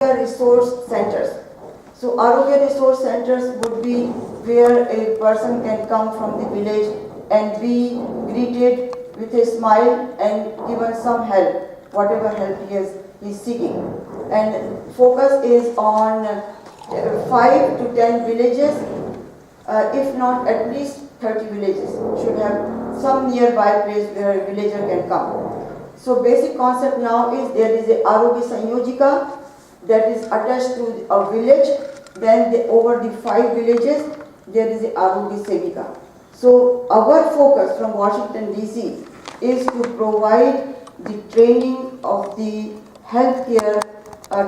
resource centers. So Arogya resource centers would be where a person can come from the village and be greeted with a smile and given some help, whatever help he's seeking. And focus is on 5 to 10 villages, if not at least 30 villages should have some nearby place where a villager can come. So basic concept now is there is a Arogya Sanyojika that is attached to a village, then over the 5 villages there is a Arogya Sevika. So our focus from Washington DC is to provide the training of the healthcare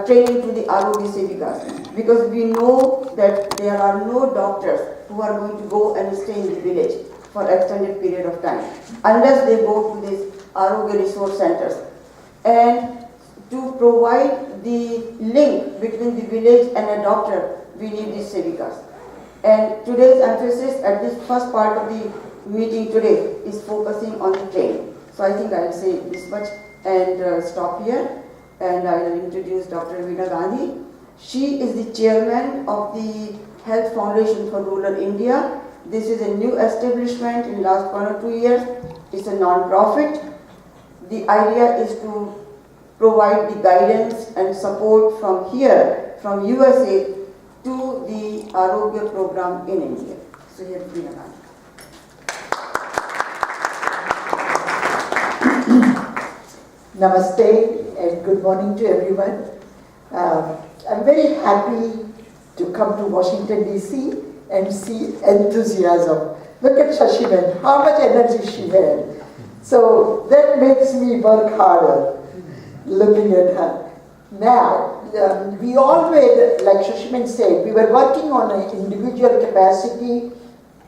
training to the Arogya Sevikas, because we know that there are no doctors who are going to go and stay in the village for extended period of time unless they go to these Arogya resource centers. And to provide the link between the village and a doctor, we need these Sevikas. And today's emphasis at this first part of the meeting today is focusing on the training. So I think I'll say this much and stop here. And I will introduce Dr. Veena Gandhi. She is the chairman of the Health Foundation for Rural India. This is a new establishment in last 1 or 2 years. It's a non-profit. The idea is to provide the guidance and support from here, from USA, to the Arogya program in India. So here, Veena Gandhi. Namaste and good morning to everyone. I'm very happy to come to Washington DC and see enthusiasm. Look at Shashiman, how much energy she had. So that makes me work harder looking at her. Now, we always, like Shashiman said, we were working on an individual capacity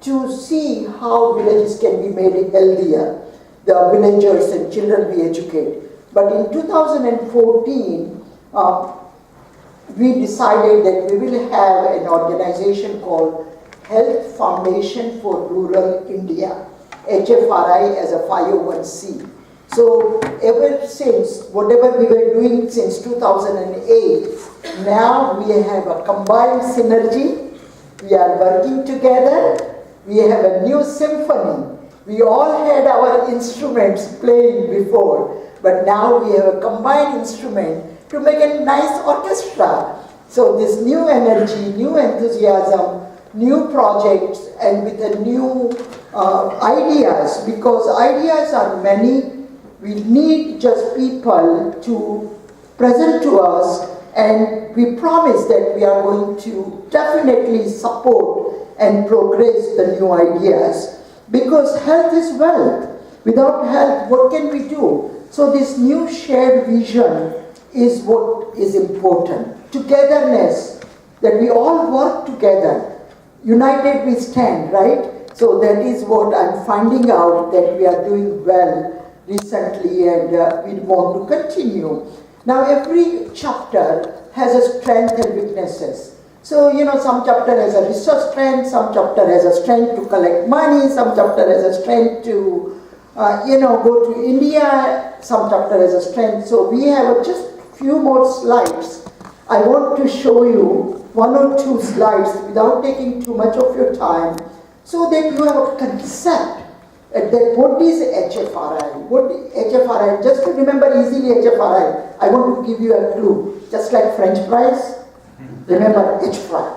to see how villages can be made healthier, the villagers and children we educate. But in 2014, we decided that we will have an organization called Health Foundation for Rural India, HFRI as a 501c. So ever since, whatever we were doing since 2008, now we have a combined synergy. We are working together. We have a new symphony. We all had our instruments playing before, but now we have a combined instrument to make a nice orchestra. So this new energy, new enthusiasm, new projects, and with the new ideas, because ideas are many, we need just people to present to us, and we promise that we are going to definitely support and progress the new ideas. Because health is wealth. Without health, what can we do? So this new shared vision is what is important. Togetherness, that we all work together. United we stand, right? So that is what I'm finding out, that we are doing well recently, and we want to continue. Now every chapter has a strength and weaknesses. So, some chapter has a research strength, some chapter has a strength to collect money, some chapter has a strength to, go to India, some chapter has a strength. So we have just few more slides. I want to show you 1 or 2 slides without taking too much of your time, so that you have a concept that what is HFRI? What HFRI? Just to remember easily HFRI, I want to give you a clue. Just like French fries, remember HFRI.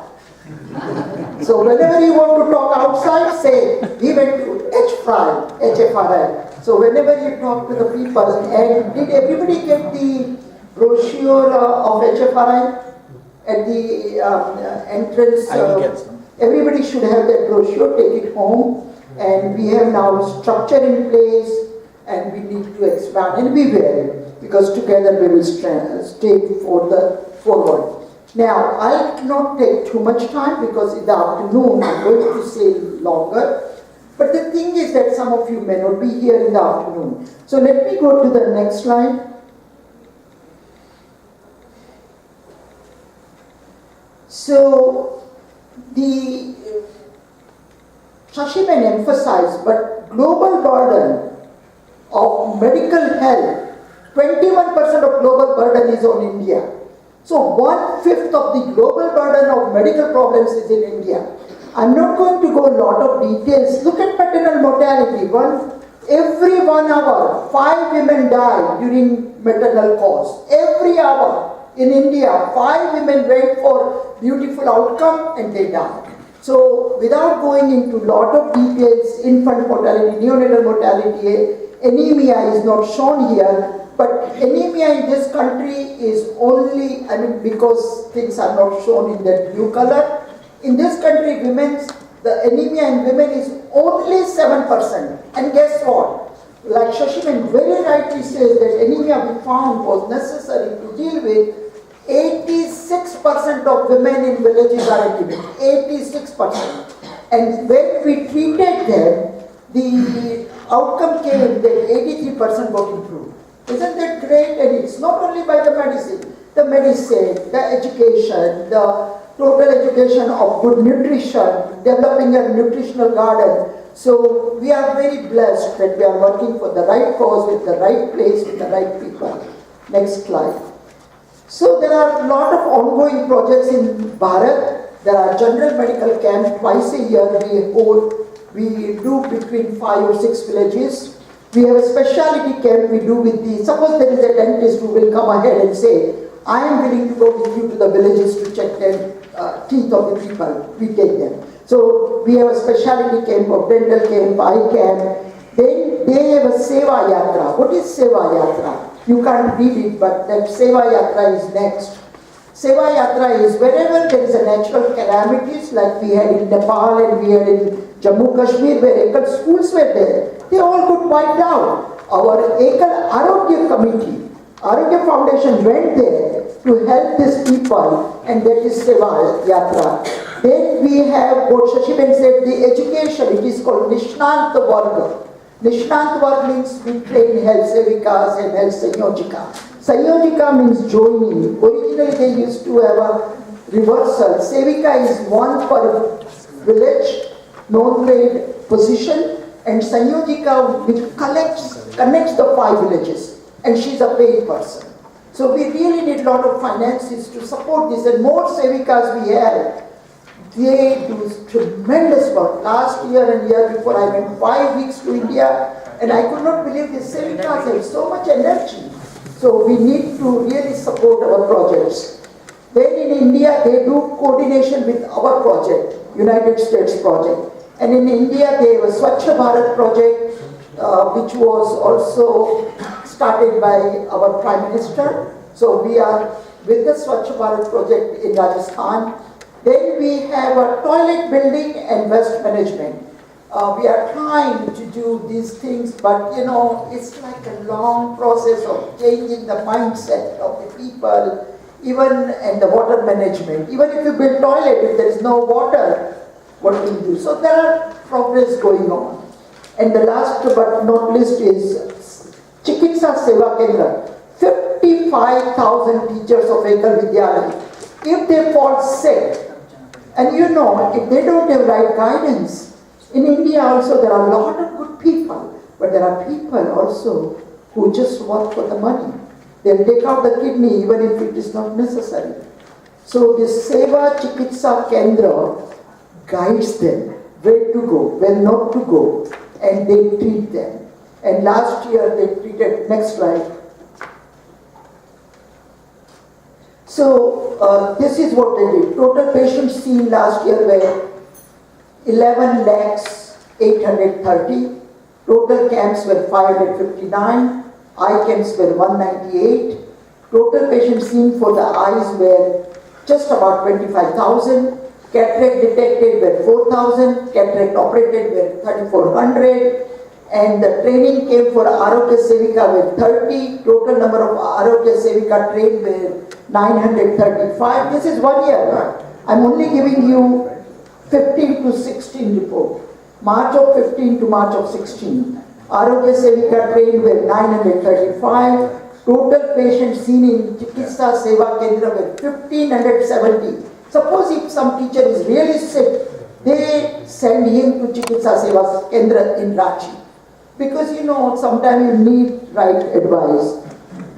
So whenever you want to talk outside, say, we went to HFRI. So whenever you talk to the people, and did everybody get the brochure of HFRI at the entrance? I will get some. Everybody should have that brochure, take it home. And we have now structure in place, and we need to expand and be very, because together we will stay forward. Now, I cannot take too much time because in the afternoon I'm going to say longer. But the thing is that some of you may not be here in the afternoon. So let me go to the next slide. So the Shashiman emphasized, but global burden of medical health, 21% of global burden is on India. So 1/5 of the global burden of medical problems is in India. I'm not going to go a lot of details. Look at maternal mortality. Every 1 hour, 5 women die during maternal cause. Every hour in India, 5 women wait for beautiful outcome and they die. So without going into lot of details, infant mortality, neonatal mortality, anemia is not shown here. But anemia in this country is only, because things are not shown in that blue color. In this country, the anemia in women is only 7%. And guess what? Like Shashiman very rightly says that anemia we found was necessary to deal with. 86% of women in villages are anemic. 86%. And when we treated them, the outcome came that 83% got improved. Isn't that great? And it's not only by the medicine, the education, the total education of good nutrition, developing a nutritional garden. So we are very blessed that we are working for the right cause, with the right place, with the right people. Next slide. So there are a lot of ongoing projects in Bharat. There are general medical camps twice a year we do between 5 or 6 villages. We have a specialty camp we do suppose there is a dentist who will come ahead and say, I am willing to go with you to the villages to check the teeth of the people. We take them. So we have a specialty camp of dental camp, eye camp. Then they have a Seva Yatra. What is Seva Yatra? You can't read it, but that Seva Yatra is next. Seva Yatra is wherever there is a natural calamities, like we had in Nepal and we had in Jammu Kashmir, where Ekal schools were there. They all got wiped out. Our Ekal Arogya Committee, Arogya Foundation went there to help these people, and that is Seva Yatra. Then we have what Shashiben said, the education. It is called Nishnant Varga. Nishnant Varga means we train health sevikas and health sanyojika. Sanyojika means joining. Originally they used to have a reversal. Sevika is one per village, non-paid position, and Sanyojika which connects the 5 villages, and she's a paid person. So we really need a lot of finances to support this, and more Sevikas we have. They do tremendous work. Last year and year before I went 5 weeks to India, and I could not believe the Sevikas have so much energy. So we need to really support our projects. Then in India, they do coordination with our project, United States project. And in India, they have a Swachh Bharat project, which was also started by our Prime Minister. So we are with the Swachh Bharat project in Rajasthan. Then we have a toilet building and waste management. We are trying to do these things, but it's like a long process of changing the mindset of the people, and the water management. Even if you build toilet, if there is no water, what will you do? So there are progress going on. And the last but not least is Chikitsa Seva Kendra. 55,000 teachers of Ekal Vidyalaya. If they fall sick, and if they don't have right guidance, in India also there are a lot of good people, but there are people also who just work for the money. They'll take out the kidney even if it is not necessary. So this Seva Chikitsa Kendra guides them where to go, where not to go, and they treat them. And last year they treated, next slide. So this is what they did. Total patients seen last year were 11 lakhs 830. Total camps were 559. Eye camps were 198. Total patients seen for the eyes were just about 25,000. Cataract detected were 4,000. Cataract operated were 3,400. And the training came for Arogya Sevika were 30. Total number of Arogya Sevika trained were 935. This is 1 year. I'm only giving you 15 to 16 report. March of 15 to March of 16. Arogya Sevika trained were 935. Total patients seen in Chikitsa Seva Kendra were 1,570. Suppose if some teacher is really sick, they send him to Chikitsa Seva Kendra in Ranchi. Because sometimes you need right advice.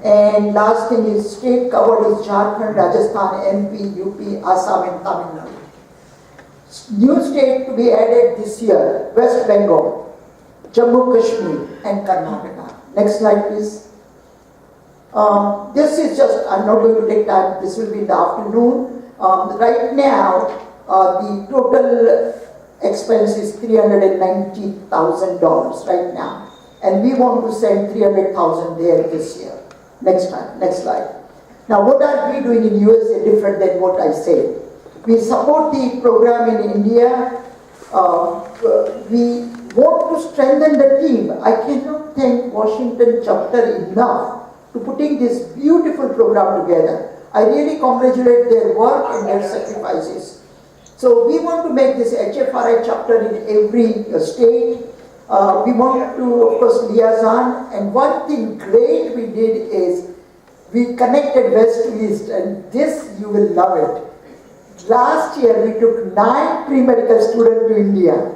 And last thing is state covered is Jharkhand, Rajasthan, MP, UP, Assam and Tamil Nadu. New state to be added this year, West Bengal, Jammu Kashmir and Karnataka. Next slide please. This is just, I'm not going to take time, this will be in the afternoon. Right now, the total expense is $390,000 right now. And we want to send 300,000 there this year. Next slide. Now what are we doing in USA different than what I said? We support the program in India. We want to strengthen the team. I cannot thank Washington chapter enough to putting this beautiful program together. I really congratulate their work and their sacrifices. So we want to make this HFRI chapter in every state. We want to, of course, liaison. And one thing great we did is we connected West to East, and this you will love it. Last year we took 9 pre-medical students to India.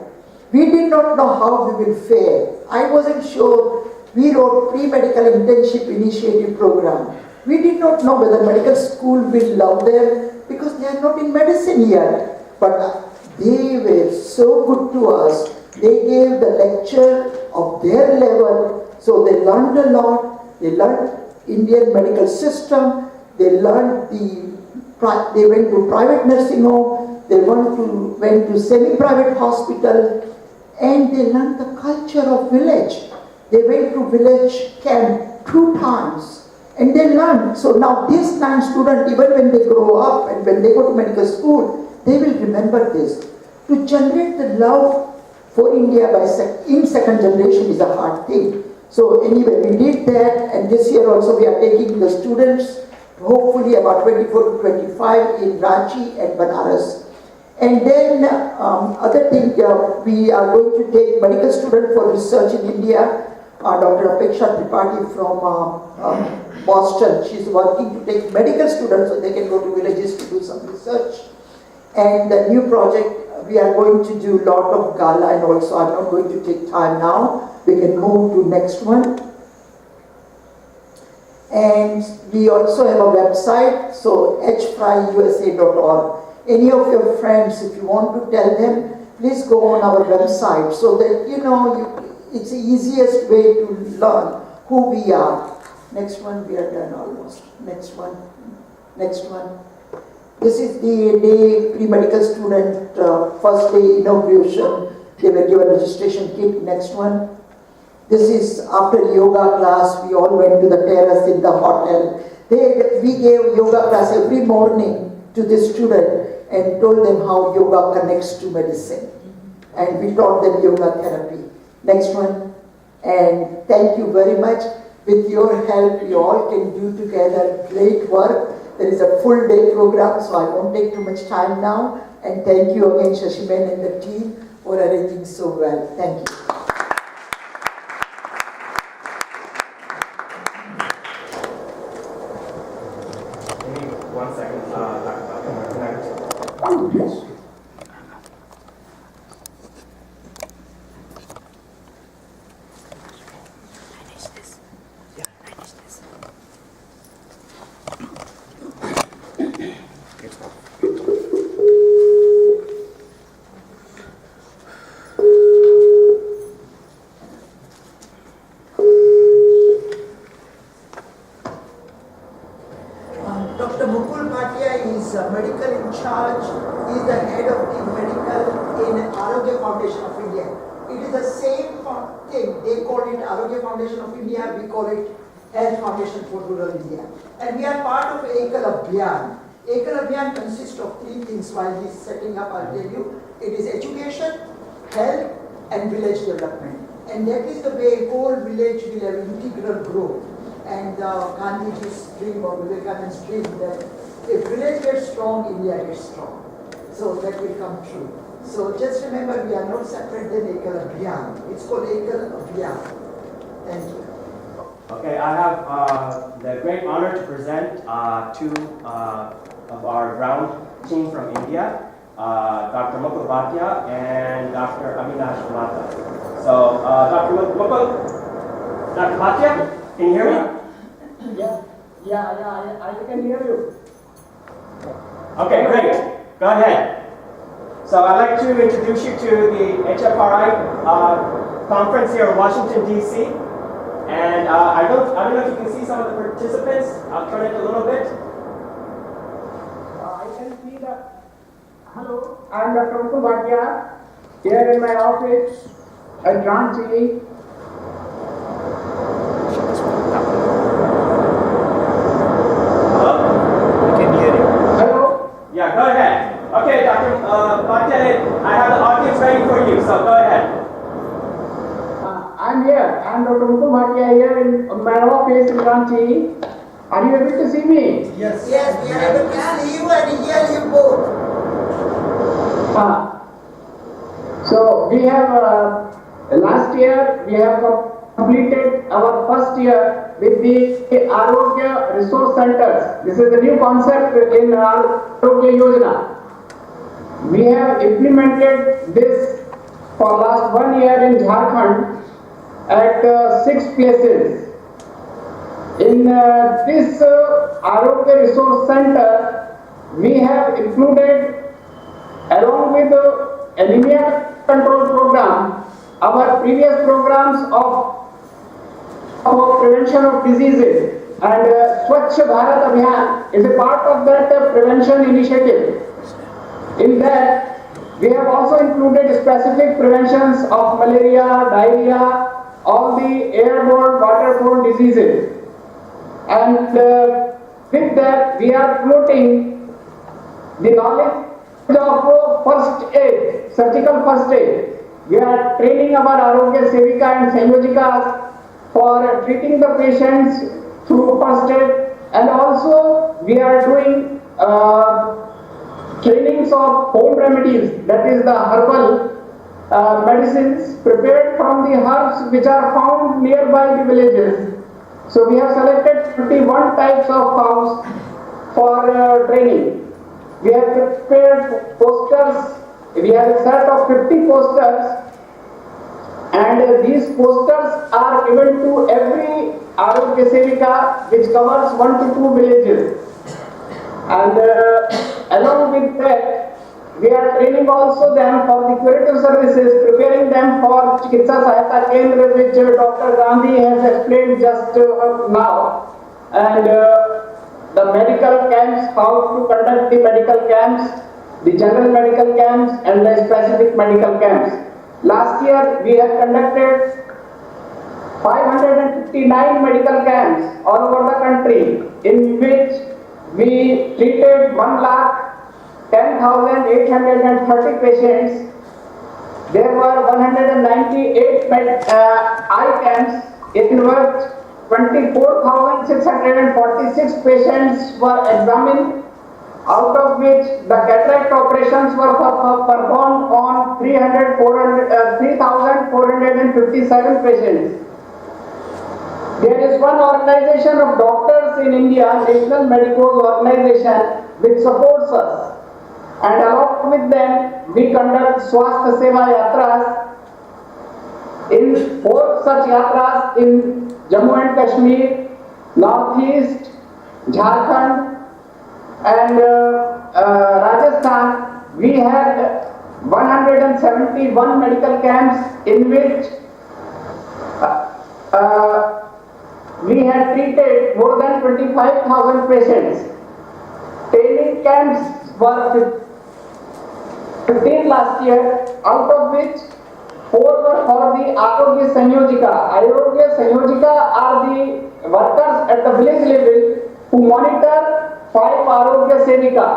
We did not know how we will fare. I wasn't sure. We wrote pre-medical internship initiative program. We did not know whether medical school will love them because they are not in medicine yet. But they were so good to us. They gave the lecture of their level, so they learned a lot. They learned Indian medical system. They learned they went to private nursing home. They went to semi-private hospital, and they learned the culture of village. They went to village camp 2 times, and they learned. So now these 9 students, even when they grow up and when they go to medical school, they will remember this. To generate the love for India in second generation is a hard thing. So anyway, we did that, and this year also we are taking the students, hopefully about 24 to 25 in Ranchi and Banaras. And then other thing, we are going to take medical student for research in India. Dr. Apeksha Tripathi from Boston, she's working to take medical students so they can go to villages to do some research. And the new project, we are going to do a lot of gala, and also I'm not going to take time now. We can move to next one. And we also have a website, so HFRIUSA.org. Any of your friends, if you want to tell them, please go on our website so that it's the easiest way to learn who we are. Next one, we are done almost. Next one. This is the day pre-medical student, first day inauguration. They were given registration kit. Next one. This is after yoga class. We all went to the terrace in the hotel. We gave yoga class every morning to the student and told them how yoga connects to medicine. And we taught them yoga therapy. Next one. And thank you very much. With your help, we all can do together great work. There is a full day program, so I won't take too much time now. And thank you again, Shashimen and the team, for arranging so well. Thank you. Give me 1 second, Dr. Dr. Mukul Bhatia is medical in charge. He is the head of the medical in Arogya Foundation of India. It is the same thing. They call it Arogya Foundation of India. We call it Health Foundation for Rural India. And we are part of Ekal Abhiyan. Ekal Abhiyan consists of 3 things. While he is setting up, I'll tell you. It is education, health, and village development. And that is the way whole village will have integral growth. And Gandhiji's dream or Vivekananda's dream that if village gets strong, India gets strong. So that will come true. So just remember, we are not separate than Ekal Abhiyan. It's called Ekal Abhiyan. Thank you. Okay, I have the great honor to present 2 of our ground team from India, Dr. Mukul Bhatia and Dr. Avinash Mata. So, Dr. Mukul, Dr. Bhatia, can you hear me? Yeah. Yeah, I can hear you. Okay, great. Go ahead. So I'd like to introduce you to the HFRI conference here in Washington, D.C. And I don't know if you can see some of the participants. I'll turn it a little bit. I can see the. Hello, I'm Dr. Mukul Bhatia here in my office at Ranchi. Hello? We can hear you. Hello. Yeah, go ahead. Okay, Dr. Bhatia, I have the audience ready for you, so go ahead. I'm here. I'm Dr. Mukul Bhatia here in my office in Ranchi. Are you able to see me? Yes, we are able to see you and hear you both. So we have last year we have completed our first year with the Arogya Resource Centers. This is the new concept in Arogya Yojana. We have implemented this for last 1 year in Jharkhand at 6 places. In this Arogya Resource Center, we have included, along with the anemia control program, our previous programs of prevention of diseases, and Swachh Bharat Abhiyan is a part of that prevention initiative. In that, we have also included specific preventions of malaria, diarrhea, all the airborne, waterborne diseases. And with that, we are promoting the knowledge of first aid, surgical first aid. We are training our Arogya Sevika and Sanyojikas for treating the patients through first aid, and also we are doing trainings of home remedies, that is the herbal medicines prepared from the herbs which are found nearby the villages. So we have selected 51 types of herbs for training. We have prepared posters. We have a set of 50 posters, and these posters are given to every Arogya Sevika which covers 1 to 2 villages. And along with that, we are training also them for the curative services, preparing them for Chikitsa Sahayata Kendra, which Dr. Gandhi has explained just now. And the medical camps, how to conduct the medical camps, the general medical camps and the specific medical camps. Last year we have conducted 559 medical camps all over the country, in which we treated 1,10,830 patients. There were 198 eye camps, in which 24,646 patients were examined, out of which the cataract operations were performed on 3,457 patients. There is one organization of doctors in India, National Medical Organization, which supports us. And along with them, we conduct Swasthya Seva Yatras. In 4 such yatras in Jammu and Kashmir, Northeast, Jharkhand, and Rajasthan, we had 171 medical camps, in which we had treated more than 25,000 patients. Training camps were 15 last year, out of which 4 were for the Arogya Sanyojika. Arogya Sanyojika are the workers at the village level who monitor 5 Arogya Sevika.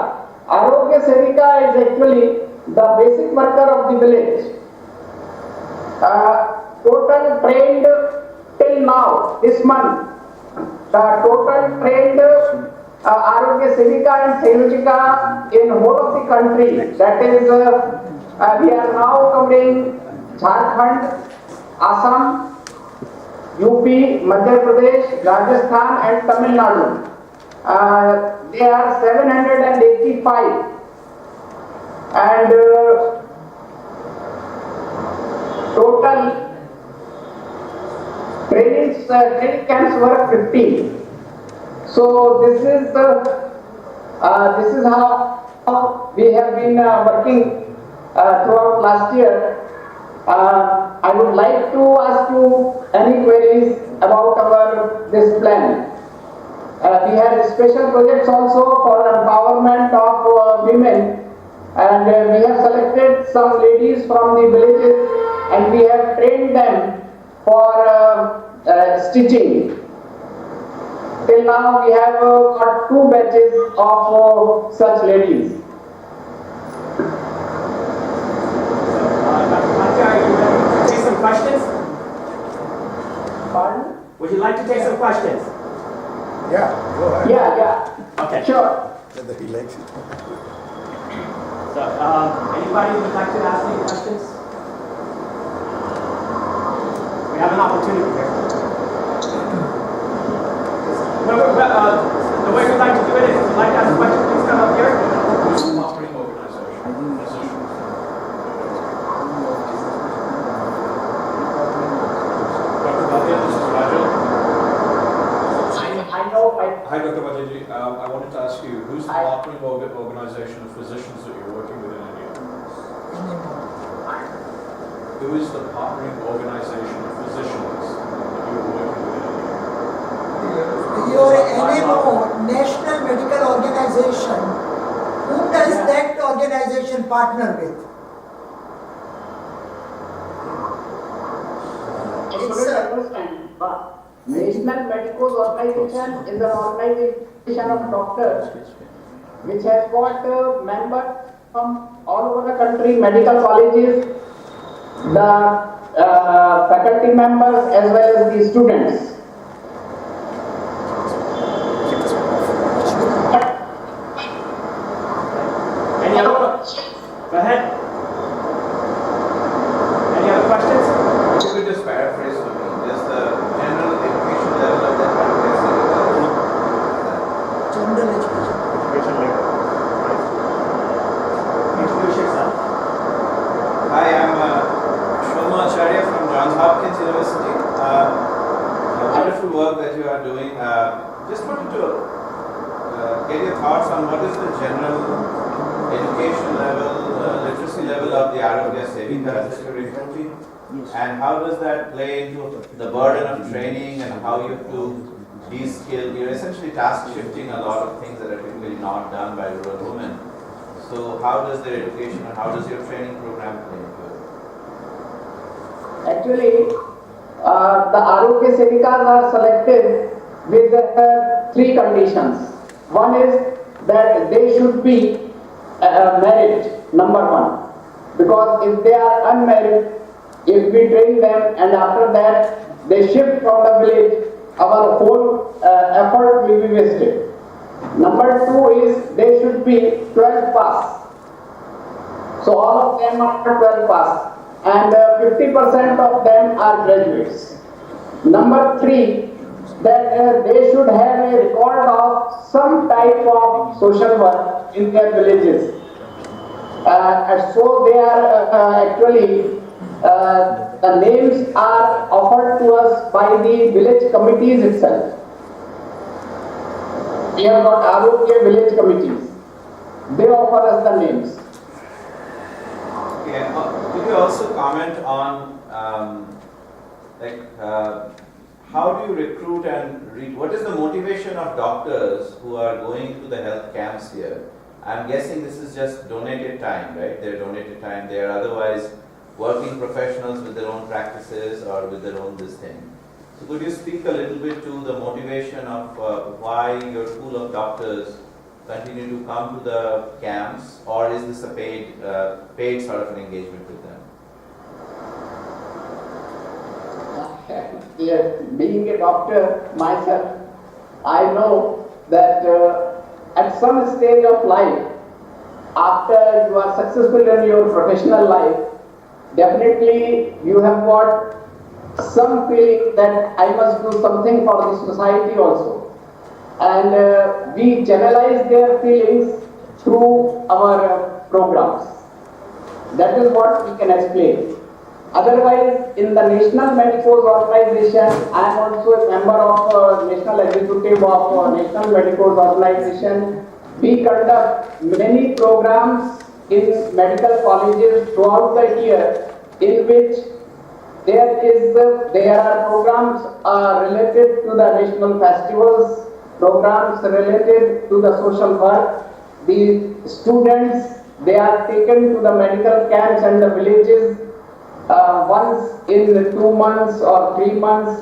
Arogya Sevika is actually the basic worker of the village. Total trained till now, this month, the total trained Arogya Sevika and Sanyojika in whole of the country, that is, we are now covering Jharkhand, Assam, UP, Madhya Pradesh, Rajasthan and Tamil Nadu. They are 785, and total training camps were 15. So this is how we have been working throughout last year. I would like to ask you any queries about this plan. We had special projects also for empowerment of women, and we have selected some ladies from the villages and we have trained them for stitching. Till now we have got 2 batches of such ladies. Dr. Bhatia, are you ready to take some questions? Pardon? Would you like to take some questions? Yeah, go ahead. Yeah, Okay. sure. The election. So, anybody would like to ask any questions? We have an opportunity here. The way we'd like to do it is, if you'd like to ask a question, please come up here. Who's the operating organization? Dr. Bhatia, this is Rajat. I know. Hi, Dr. Bhatia. I wanted to ask you, who's the partnering organization of physicians that you're working with in India? Who is the partnering organization of physicians that you're working with in India? Your NMO, National Medical Organization, whom does that organization partner with? I couldn't understand, but National Medical Organization is an organization of doctors which has got members from all over the country, medical colleges, the faculty members as well as the students. Any other questions? Go ahead. Any other questions? If you could just paraphrase for me, just the general education level of that country. General education. Introduce yourself. Hi, I'm Shoma Acharya from Johns Hopkins University. Wonderful work that you are doing. Just wanted to get your thoughts on what is the general education level, literacy level of the Arogya Sevikas that you're recruiting, and how does that play into the burden of training and how you have to de-skill. You're essentially task shifting a lot of things that are typically not done by rural women. So how does their education and how does your training program play into it? Actually, the Arogya Sevikas are selected with 3 conditions. One is that they should be married, number 1. Because if they are unmarried, if we train them and after that they shift from the village, our whole effort will be wasted. Number 2 is they should be 12 pass. So all of them are 12 pass and 50% of them are graduates. Number 3, that they should have a record of some type of social work in their villages. And so they are actually, the names are offered to us by the village committees itself. We have got Arogya village committees. They offer us the names. Okay, could you also comment on how do you recruit and what is the motivation of doctors who are going to the health camps here? I'm guessing this is just donated time, right? They're donated time. They are otherwise working professionals with their own practices or with their own this thing. So could you speak a little bit to the motivation of why your school of doctors continue to come to the camps, or is this a paid sort of an engagement with them? Yes, being a doctor myself, I know that at some stage of life, after you are successful in your professional life, definitely you have got some feeling that I must do something for the society also. And we channelize their feelings through our programs. That is what we can explain. Otherwise, in the National Medicos Organization. I am also a member of National Executive of National Medicos Organization. We conduct many programs in medical colleges throughout the year, in which there are programs related to the national festivals, programs related to the social work. The students, they are taken to the medical camps and the villages once in 2 months or 3 months.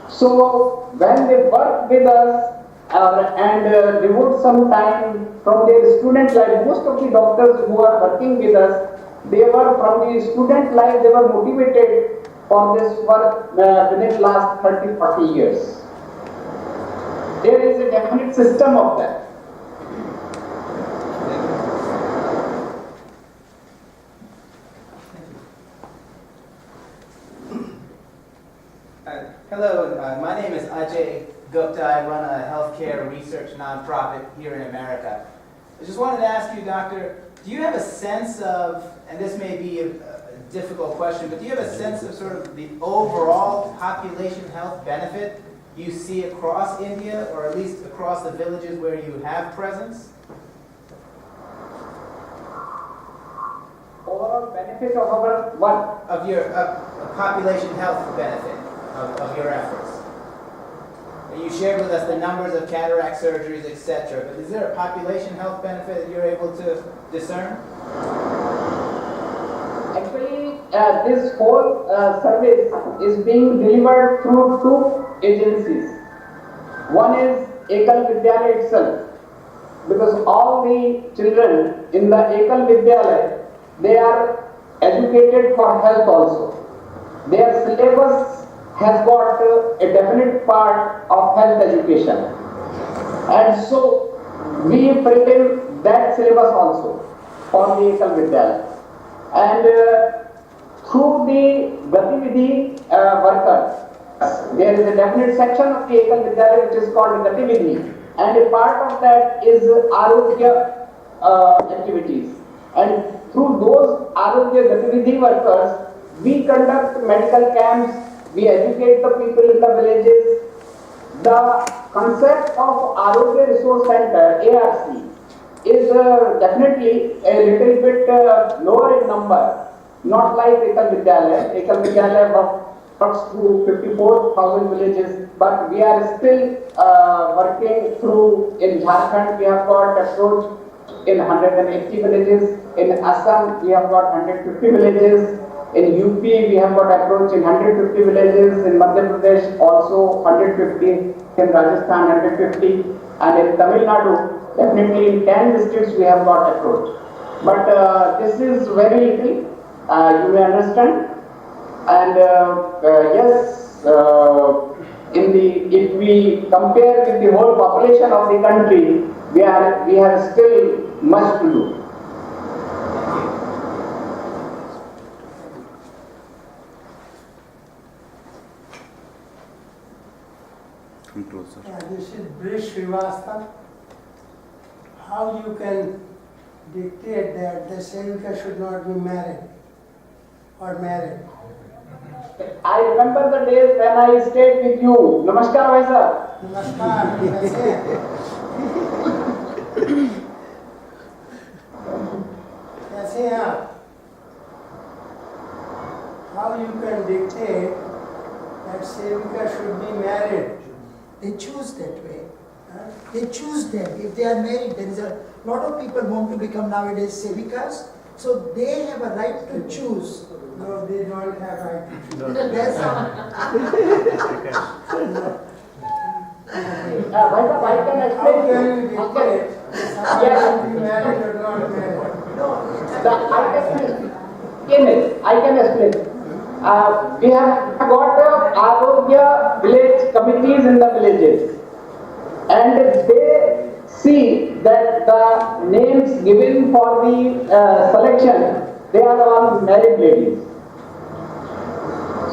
So when they work with us and devote some time from their student life, most of the doctors who are working with us, they were from the student life, they were motivated for this work within last 30-40 years. There is a definite system of that. Hello, my name is Ajay Gupta. I run a healthcare research nonprofit here in America. I just wanted to ask you, Doctor, do you have a sense of, and this may be a difficult question, but do you have a sense of sort of the overall population health benefit you see across India, or at least across the villages where you have presence? Overall benefit of our what? Of your population health benefit of your efforts. You shared with us the numbers of cataract surgeries, etc., but is there a population health benefit that you're able to discern? Actually, this whole service is being delivered through 2 agencies. One is Ekal Vidyalaya itself, because all the children in the Ekal Vidyalaya, they are educated for health also. Their syllabus has got a definite part of health education, and so we present that syllabus also for the Ekal Vidyalaya. And through the Gatividhi workers, there is a definite section of the Ekal Vidyalaya which is called Gatividhi, and a part of that is Arogya activities. And through those Arogya Gatividhi workers, we conduct medical camps, we educate the people in the villages. The concept of Arogya Resource Center, ARC, is definitely a little bit lower in number, not like Ekal Vidyalaya. Ekal Vidyalaya works through 54,000 villages, but we are still working through, in Jharkhand we have got approach in 180 villages, in Assam we have got 150 villages, in UP we have got approach in 150 villages, in Madhya Pradesh also 150, in Rajasthan 150, and in Tamil Nadu, definitely in 10 districts we have got approach. But this is very little, you may understand. And yes, if we compare with the whole population of the country, we have still much to do. This is Brish Srivastava. How you can dictate that the Sevika should not be married or married? I remember the days when I stayed with you. Namaskar, bhai sir. Namaskar, कैसे हैं? कैसे हैं आप? How you can dictate that Sevika should be married? They choose that way. They choose them. If they are married, there is a lot of people want to become nowadays sevikas, so they have a right to choose. No, they don't have right to choose. That's all. I can How explain. can you dictate someone should be married or not married? I can explain. We have got Arogya village committees in the villages, and they see that the names given for the selection, they are all married ladies.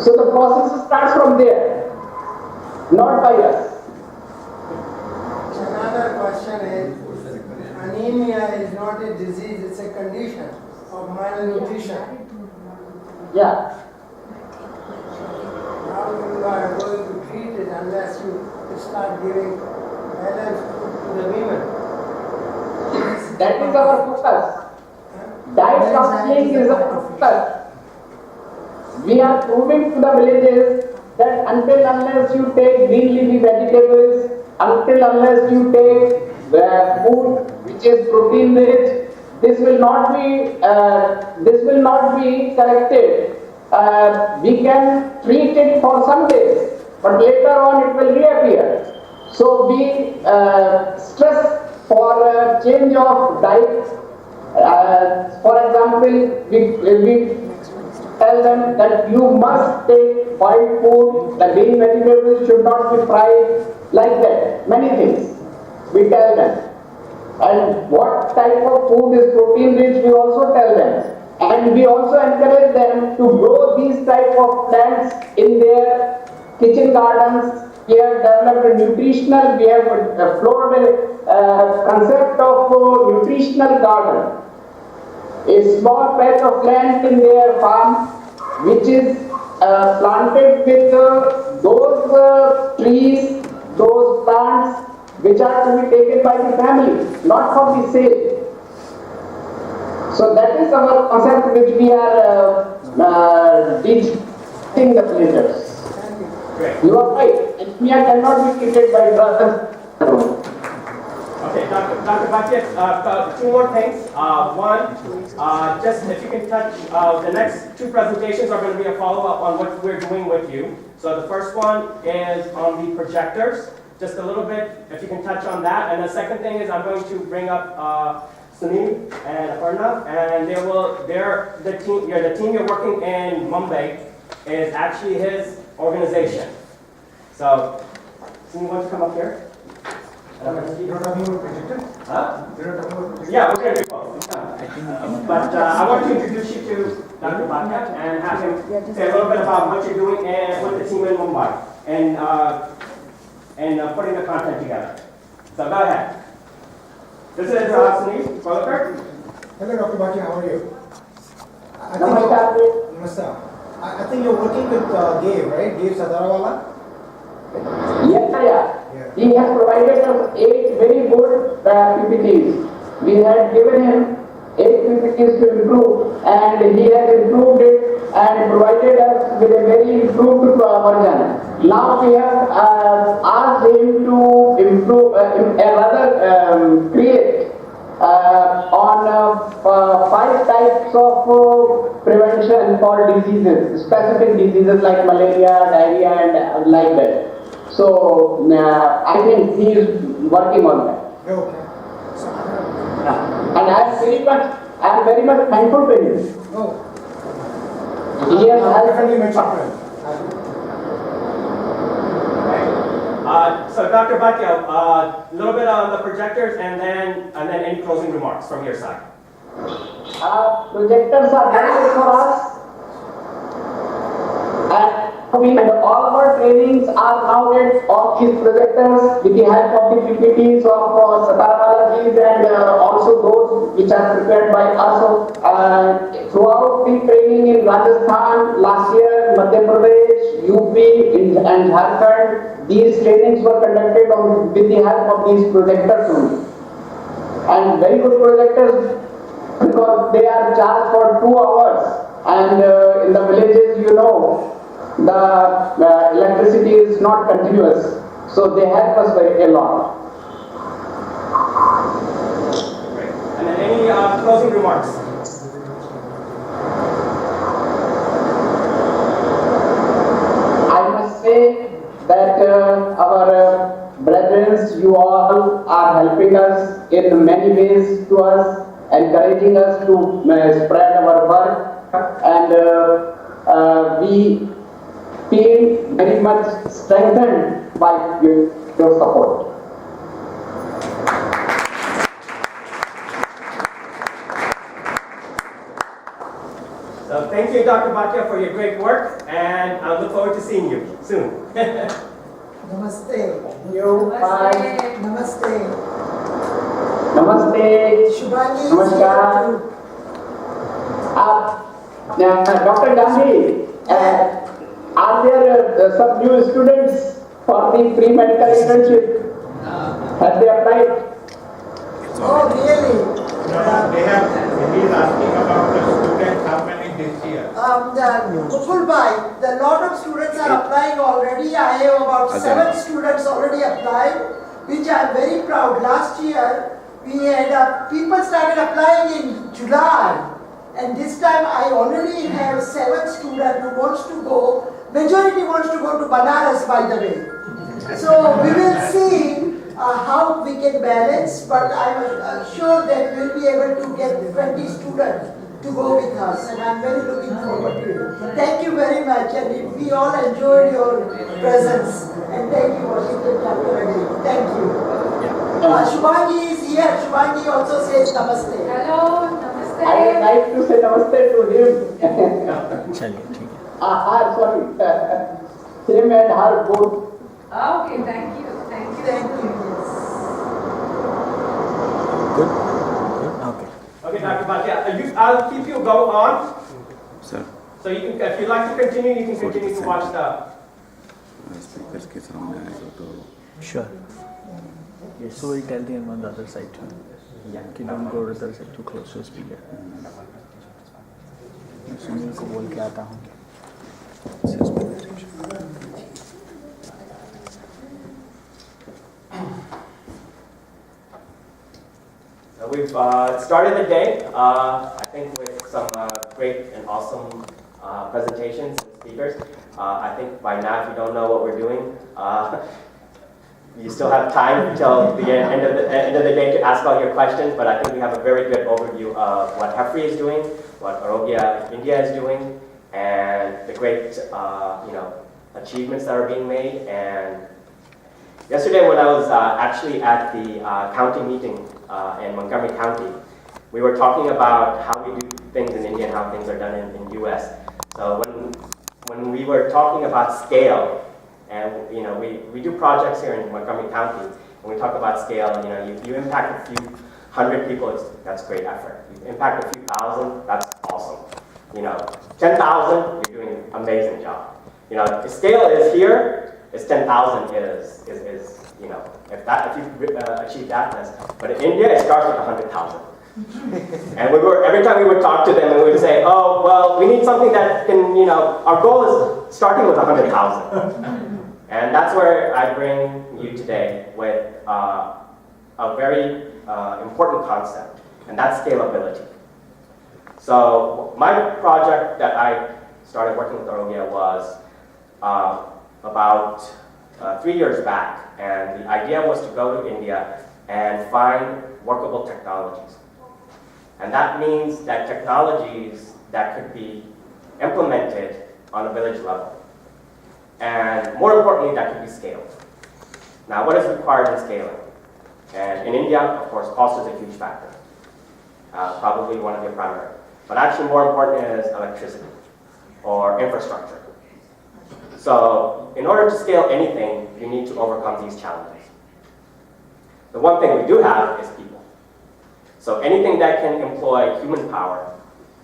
So the process starts from there, not by us. Another question is, anemia is not a disease, it's a condition of malnutrition. Yeah. how you are going to treat it unless you start giving balanced food to the women. That is our focus. Diet counseling is our focus. We are proving to the villages that until unless you take green leafy vegetables, until unless you take food which is protein rich, this will not be corrected. We can treat it for some days, but later on it will reappear. So we stress for a change of diet. For example, we tell them that you must take boiled food, the green vegetables should not be fried, like that, many things we tell them. And what type of food is protein rich, we also tell them. And we also encourage them to grow these type of plants in their kitchen gardens. We have developed a nutritional, we have explored a concept of nutritional garden. A small patch of land in their farm which is planted with those trees, those plants which are to be taken by the family, not for the sale. So that is our concept which we are teaching the villagers. You are right, anemia cannot be treated by drugs. Okay, Dr. Bhatia, two more things. One, just if you can touch, the next two presentations are going to be a follow-up on what we're doing with you. So the first one is on the projectors. Just a little bit, if you can touch on that. And the second thing is I'm going to bring up Sunil and Aparna, and the team you're working in Mumbai is actually his organization. So, Sunil, why don't you come up here? You're talking about projector? Huh? You're talking about projector? Yeah, okay. But I want to introduce you to Dr. Bhatia and have him say a little bit about what you're doing with the team in Mumbai and putting the content together. So go ahead. This is Sunil Kolkar. Hello, Dr. Bhatia, how are you? Namaskar. I think you're working with Gabe, right? Gabe Sadarawala? Yeah. He has provided us 8 very good PPTs. We had given him 8 PPTs to improve, and he has improved it and provided us with a very improved version. Now we have asked him to improve, create on 5 types of prevention for diseases, specific diseases like malaria, diarrhea, and like that. So I think he is working on that. Okay. And I am very much thankful to him. Oh. He has Definitely helped. mention So Dr. Bhatia, a little bit on the projectors and then any closing remarks from your side. Projectors are very good for us. And all our trainings are mounted on these projectors with the help of the PPTs of Satarawalaji's and also those which are prepared by us. Throughout the training in Rajasthan, last year, Madhya Pradesh, UP and Jharkhand, these trainings were conducted with the help of these projectors only. And very good projectors because they are charged for 2 hours. And in the villages, you know, the electricity is not continuous, so they help us a lot. Great. And then any closing remarks? I must say that our brethren, you all are helping us in many ways to us, encouraging us to spread our work, and we feel very much strengthened by your support. So thank you, Dr. Bhatia, for your great work, and I look forward to seeing you soon. Namaste. You, bye. Namaste. Namaste. Shubhani. Namaskar. Dr. Gandhi, Are there some new students for the pre-medical internship? Have they applied? Oh, really? They have, he is asking about the students, how many this year? Mukul the lot of students are applying already. I have about 7 students already applied, which I am very proud. Last year, we had people started applying in July, and this time I already have 7 students who wants to go. Majority wants to go to Banaras, by the way. So we will see how we can balance, but I'm sure that we'll be able to get 20 students to go with us, and I'm very looking forward to it. Thank you very much, and we all enjoyed your presence. And thank you, Washington Chapter again. Thank you. Shubhangi is here. Shubhangi also says namaste. Hello, namaste. I would like to say namaste to him. Sorry. Him and her both. Okay, thank you. Thank you. Thank you. Okay, Dr. Bhatia, I'll keep you go on. Sir. So you can, if you like to continue, you can continue to watch the. Speakers के सामने आएगा तो. Sure. Yes, so we'll tell them on the other side too. Yeah. Don't go to the other side too close to the speaker. मैं सुनील को बोल के आता हूँ. We've started the day, I think, with some great and awesome presentations and speakers. I think by now, if you don't know what we're doing, you still have time until the end of the day to ask all your questions, but I think we have a very good overview of what HFRI is doing, what Arogya India is doing, and the great achievements that are being made. And yesterday when I was actually at the county meeting in Montgomery County, we were talking about how we do things in India and how things are done in US. So when we were talking about scale, and we do projects here in Montgomery County, and we talk about scale, you impact a few hundred people, that's great effort. You impact a few thousand, that's awesome. 10,000, you're doing an amazing job. The scale is here, it's 10,000 is if you achieve that, but in India it starts with 100,000. And every time we would talk to them and we would say, oh, well, we need something that can, our goal is starting with 100,000. And that's where I bring you today with a very important concept, and that's scalability. So my project that I started working with Arogya was about 3 years back, and the idea was to go to India and find workable technologies. And that means that technologies that could be implemented on a village level. And more importantly, that could be scaled. Now, what is required in scaling? And in India, of course, cost is a huge factor. Probably one of the primary. But actually more important is electricity or infrastructure. So in order to scale anything, you need to overcome these challenges. The one thing we do have is people. So anything that can employ human power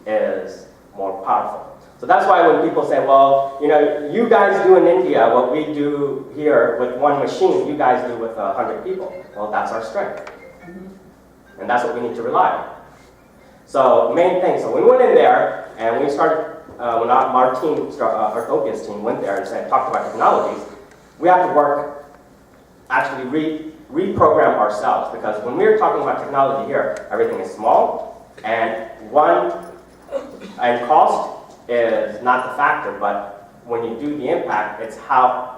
is more powerful. So that's why when people say, well, you guys do in India what we do here with one machine, you guys do with 100 people. Well, that's our strength. And that's what we need to rely on. So main thing, so we went in there and we started, when our team, Arogya's team went there and talked about technologies, we have to work, actually reprogram ourselves, because when we're talking about technology here, everything is small, and cost is not the factor, but when you do the impact, it's how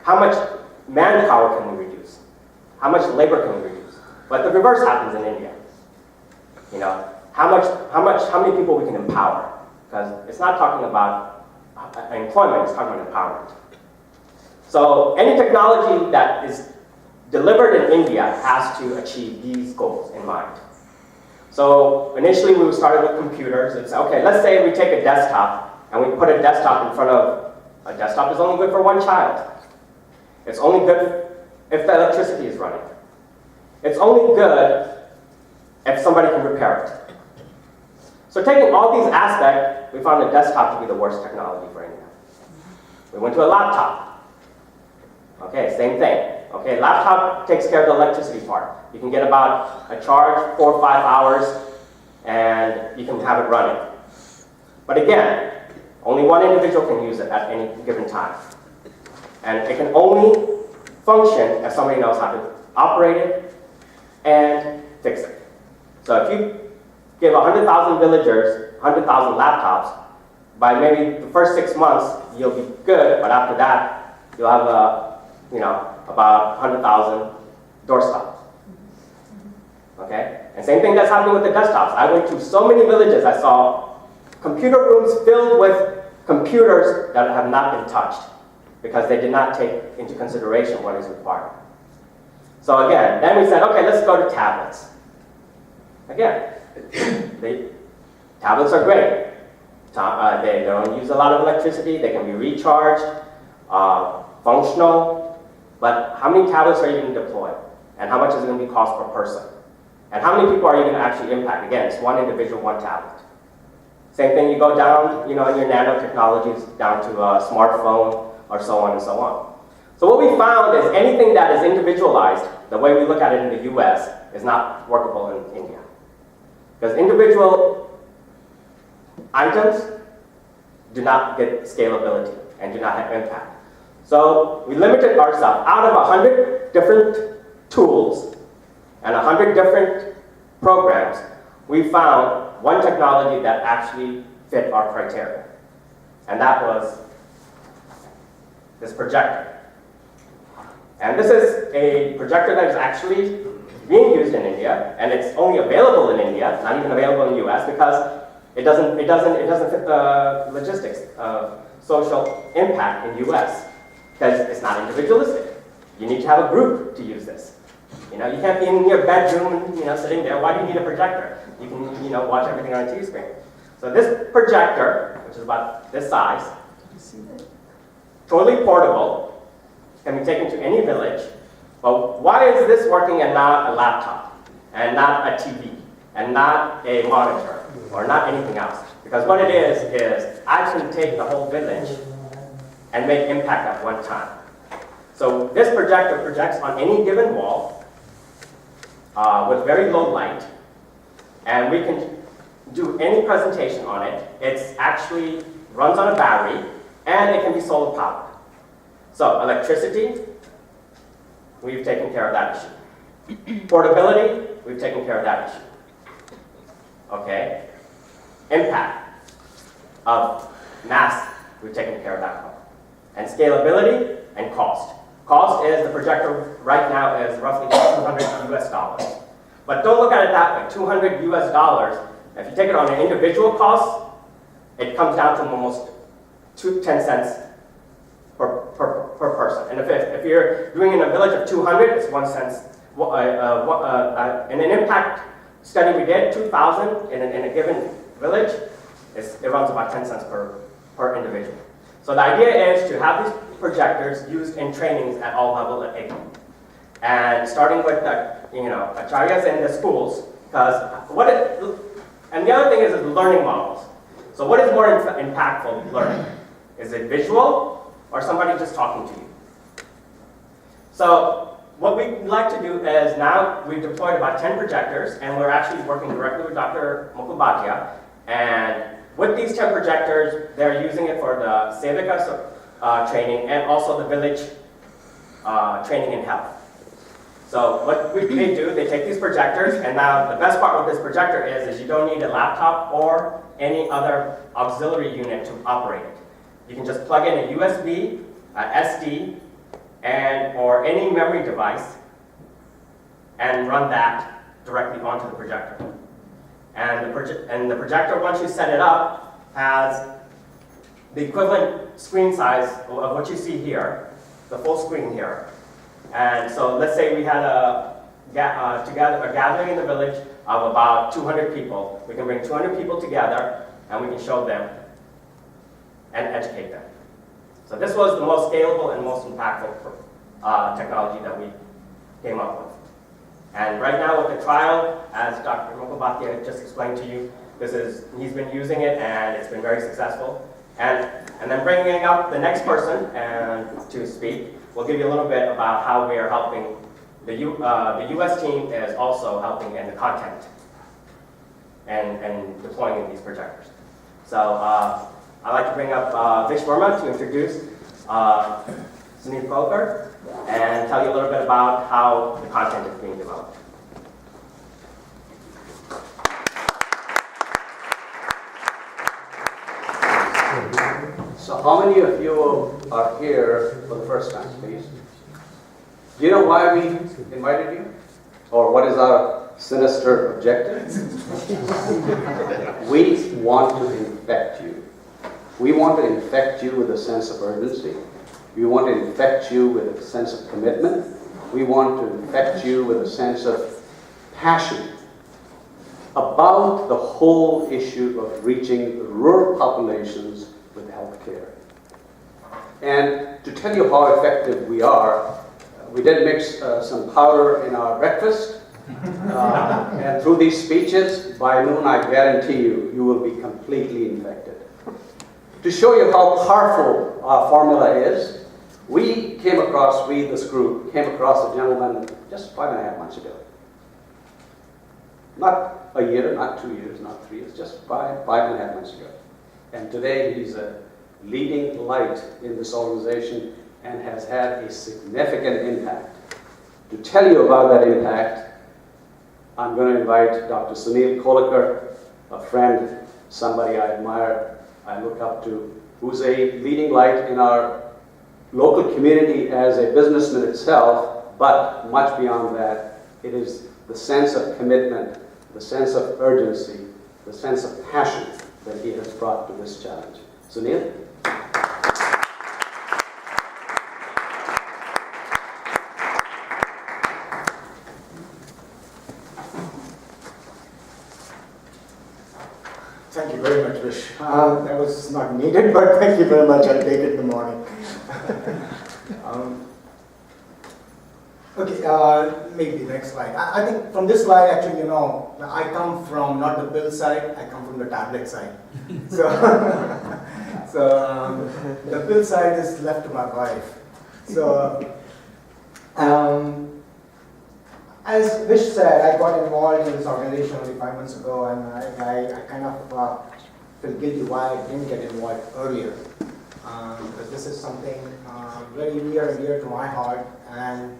much manpower can we reduce? How much labor can we reduce? But the reverse happens in India. How many people we can empower? Because it's not talking about employment, it's talking about empowerment. So any technology that is delivered in India has to achieve these goals in mind. So initially we started with computers. It's okay, let's say we take a desktop and we put a desktop in front of, a desktop is only good for one child. It's only good if the electricity is running. It's only good if somebody can repair it. So taking all these aspects, we found the desktop to be the worst technology for India. We went to a laptop. Okay, same thing. Okay, laptop takes care of the electricity part. You can get about a charge 4 or 5 hours, and you can have it running. But again, only one individual can use it at any given time. And it can only function if somebody knows how to operate it and fix it. So if you give 100,000 villagers 100,000 laptops, by maybe the first 6 months, you'll be good, but after that, you'll have about 100,000 doorstops. Okay? And same thing that's happening with the desktops. I went to so many villages, I saw computer rooms filled with computers that have not been touched because they did not take into consideration what is required. So again, then we said, okay, let's go to tablets. Again, tablets are great. They don't use a lot of electricity, they can be recharged, functional, but how many tablets are you going to deploy? And how much is it going to be cost per person? And how many people are you going to actually impact? Again, it's one individual, one tablet. Same thing, you go down, in your nanotechnologies, down to a smartphone, or so on and so on. So what we found is anything that is individualized, the way we look at it in the US, is not workable in India. Because individual items do not get scalability and do not have impact. So we limited ourselves. Out of 100 different tools and 100 different programs, we found one technology that actually fit our criteria. And that was this projector. And this is a projector that is actually being used in India, and it's only available in India, not even available in the US, because it doesn't fit the logistics of social impact in the US, because it's not individualistic. You need to have a group to use this. You can't be in your bedroom, sitting there. Why do you need a projector? You can, watch everything on a TV screen. So this projector, which is about this size, totally portable, can be taken to any village. But why is this working and not a laptop, and not a TV, and not a monitor, or not anything else? Because what it is I can take the whole village and make impact at one time. So this projector projects on any given wall with very low light, and we can do any presentation on it. It actually runs on a battery, and it can be solar powered. So electricity, we've taken care of that issue. Portability, we've taken care of that issue. Okay? Impact of mass, we've taken care of that part. And scalability and cost. Cost is, the projector right now is roughly $200 US. But don't look at it that way, $200 US. If you take it on an individual cost, it comes down to almost 10 cents per person. And if you're doing in a village of 200, it's 1 cent. In an impact study we did, 2,000 in a given village, it runs about 10 cents per individual. So the idea is to have these projectors used in trainings at all levels at AICA. And starting with the acharyas in the schools, and the other thing is the learning models. So what is more impactful learning? Is it visual or somebody just talking to you? So what we'd like to do is now we've deployed about 10 projectors, and we're actually working directly with Dr. Mukhopadhyay. And with these 10 projectors, they're using it for the Sevika training and also the village training in health. So what they do, they take these projectors, and now the best part of this projector is you don't need a laptop or any other auxiliary unit to operate it. You can just plug in a USB, a SD, or any memory device and run that directly onto the projector. And the projector, once you set it up, has the equivalent screen size of what you see here, the full screen here. And so let's say we had a gathering in the village of about 200 people. We can bring 200 people together, and we can show them and educate them. So this was the most scalable and most impactful technology that we came up with. And right now with the trial, as Dr. Mukhopadhyay just explained to you, he's been using it and it's been very successful. And then bringing up the next person to speak, we'll give you a little bit about how we are helping. The US team is also helping in the content and deploying these projectors. So I'd like to bring up Vish Verma to introduce Sunil Kolkar and tell you a little bit about how the content is being developed. So how many of you are here for the first time, please? Do you know why we invited you? Or what is our sinister objective? We want to infect you. We want to infect you with a sense of urgency. We want to infect you with a sense of commitment. We want to infect you with a sense of passion about the whole issue of reaching rural populations with healthcare. And to tell you how effective we are, we did mix some powder in our breakfast. And through these speeches, by noon, I guarantee you, you will be completely infected. To show you how powerful our formula is, this group, came across a gentleman just 5.5 months ago. Not a year, not 2 years, not 3 years, just 5.5 months ago. And today he's a leading light in this organization and has had a significant impact. To tell you about that impact, I'm going to invite Dr. Sunil Kolkar, a friend, somebody I admire, I look up to, who's a leading light in our local community as a businessman itself, but much beyond that, it is the sense of commitment, the sense of urgency, the sense of passion that he has brought to this challenge. Sunil? Thank you very much, Vish. That was not needed, but thank you very much. I'll take it in the morning. Maybe the next slide. I think from this slide, actually, I come from not the pill side, I come from the tablet side. So, the pill side is left to my wife. So, as Vish said, I got involved in this organization only 5 months ago, and I kind of feel guilty why I didn't get involved earlier. Because this is something very near and dear to my heart, and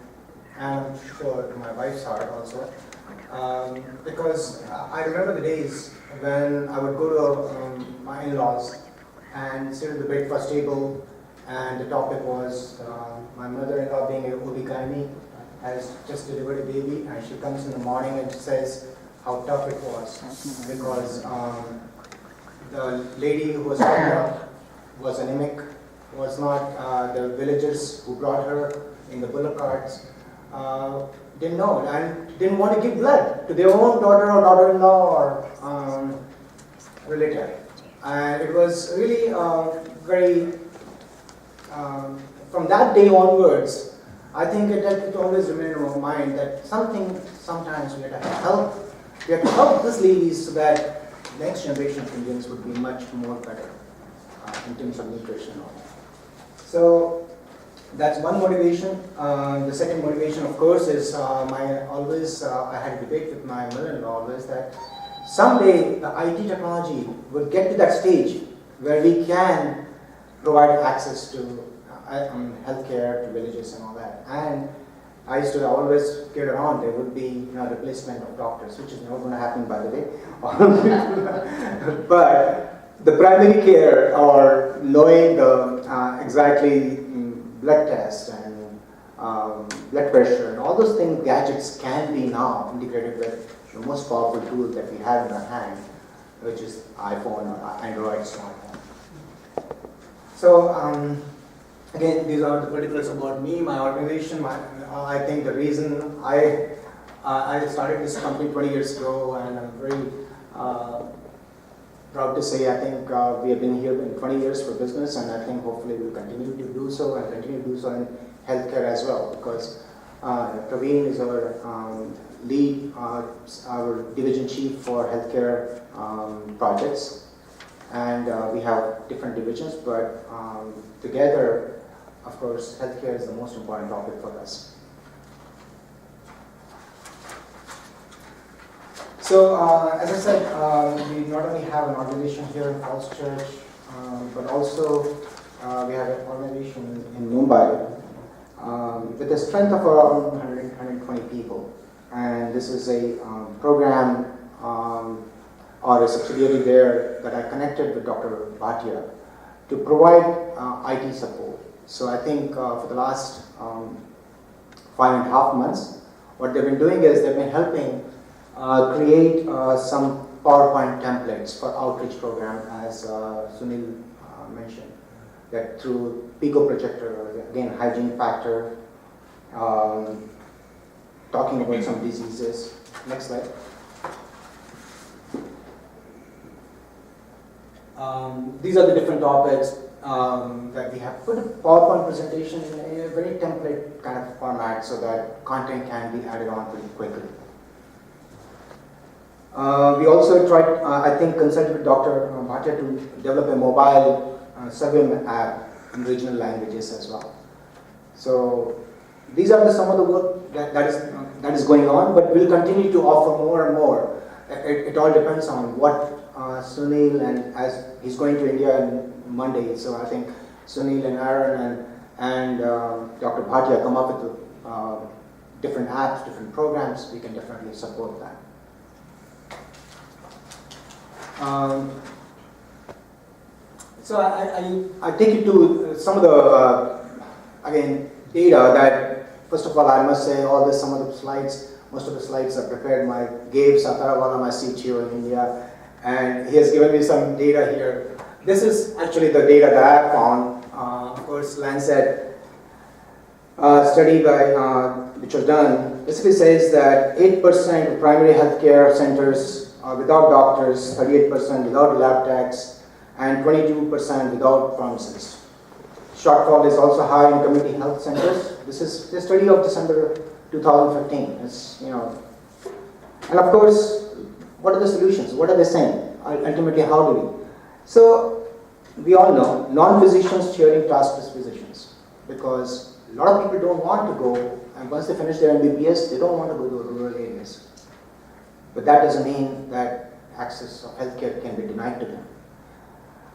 I'm sure to my wife's heart also. Because I remember the days when I would go to my in-laws and sit at the breakfast table, and the topic was my mother-in-law being a OB-GYN has just delivered a baby, and she comes in the morning and she says how tough it was because the lady who was pregnant was anemic, was not the villagers who brought her in the bullock carts didn't know and didn't want to give blood to their own daughter or daughter-in-law or relative. And it was really very, from that day onwards, I think it always remained in my mind that sometimes we have to help these ladies so that next generation of Indians would be much more better in terms of nutrition and all that. So that's one motivation. The second motivation, of course, is I had a debate with my mother-in-law always that someday the IT technology will get to that stage where we can provide access to healthcare to villages and all that. And I used to always get around there would be replacement of doctors, which is not going to happen, by the way. But the primary care or knowing the exactly blood test and blood pressure and all those things, gadgets can be now integrated with the most powerful tool that we have in our hand, which is iPhone or Android smartphone. So again, these are the particulars about me, my organization. I think the reason I started this company 20 years ago, and I'm very proud to say I think we have been here in 20 years for business, and I think hopefully we'll continue to do so and continue to do so in healthcare as well, because Praveen is our lead, our division chief for healthcare projects, and we have different divisions, but together, of course, healthcare is the most important topic for us. So, as I said, we not only have an organization here in Falls Church, but also we have an organization in Mumbai with a strength of around 120 people. And this is a program or a subsidiary there that I connected with Dr. Bhatia to provide IT support. So I think for the last 5.5 months, what they've been doing is they've been helping create some PowerPoint templates for outreach program, as Sunil mentioned, that through Pico projector, again, hygiene factor, talking about some diseases. Next slide. These are the different topics that we have put a PowerPoint presentation in a very template kind of format so that content can be added on pretty quickly. We also tried, I think, consulted with Dr. Bhatia to develop a mobile survey app in regional languages as well. So these are some of the work that is going on, but we'll continue to offer more and more. It all depends on what Sunil, and as he's going to India on Monday, so I think Sunil and Aaron and Dr. Bhatia come up with different apps, different programs. We can definitely support that. So I take you to some of the again data that, first of all, I must say some of the slides, most of the slides are prepared by Gabe Satarawala, my CTO in India, and he has given me some data here. This is actually the data that I found. Of course, Lancet study which was done basically says that 8% of primary healthcare centers are without doctors, 38% without lab techs, and 22% without pharmacists. Shortfall is also high in community health centers. This is the study of December 2015. It's, and of course, what are the solutions? What are they saying? Ultimately, how do we? So, we all know non-physicians cheering task physicians, because a lot of people don't want to go, and once they finish their MBBS, they don't want to go to rural areas. But that doesn't mean that access of healthcare can be denied to them.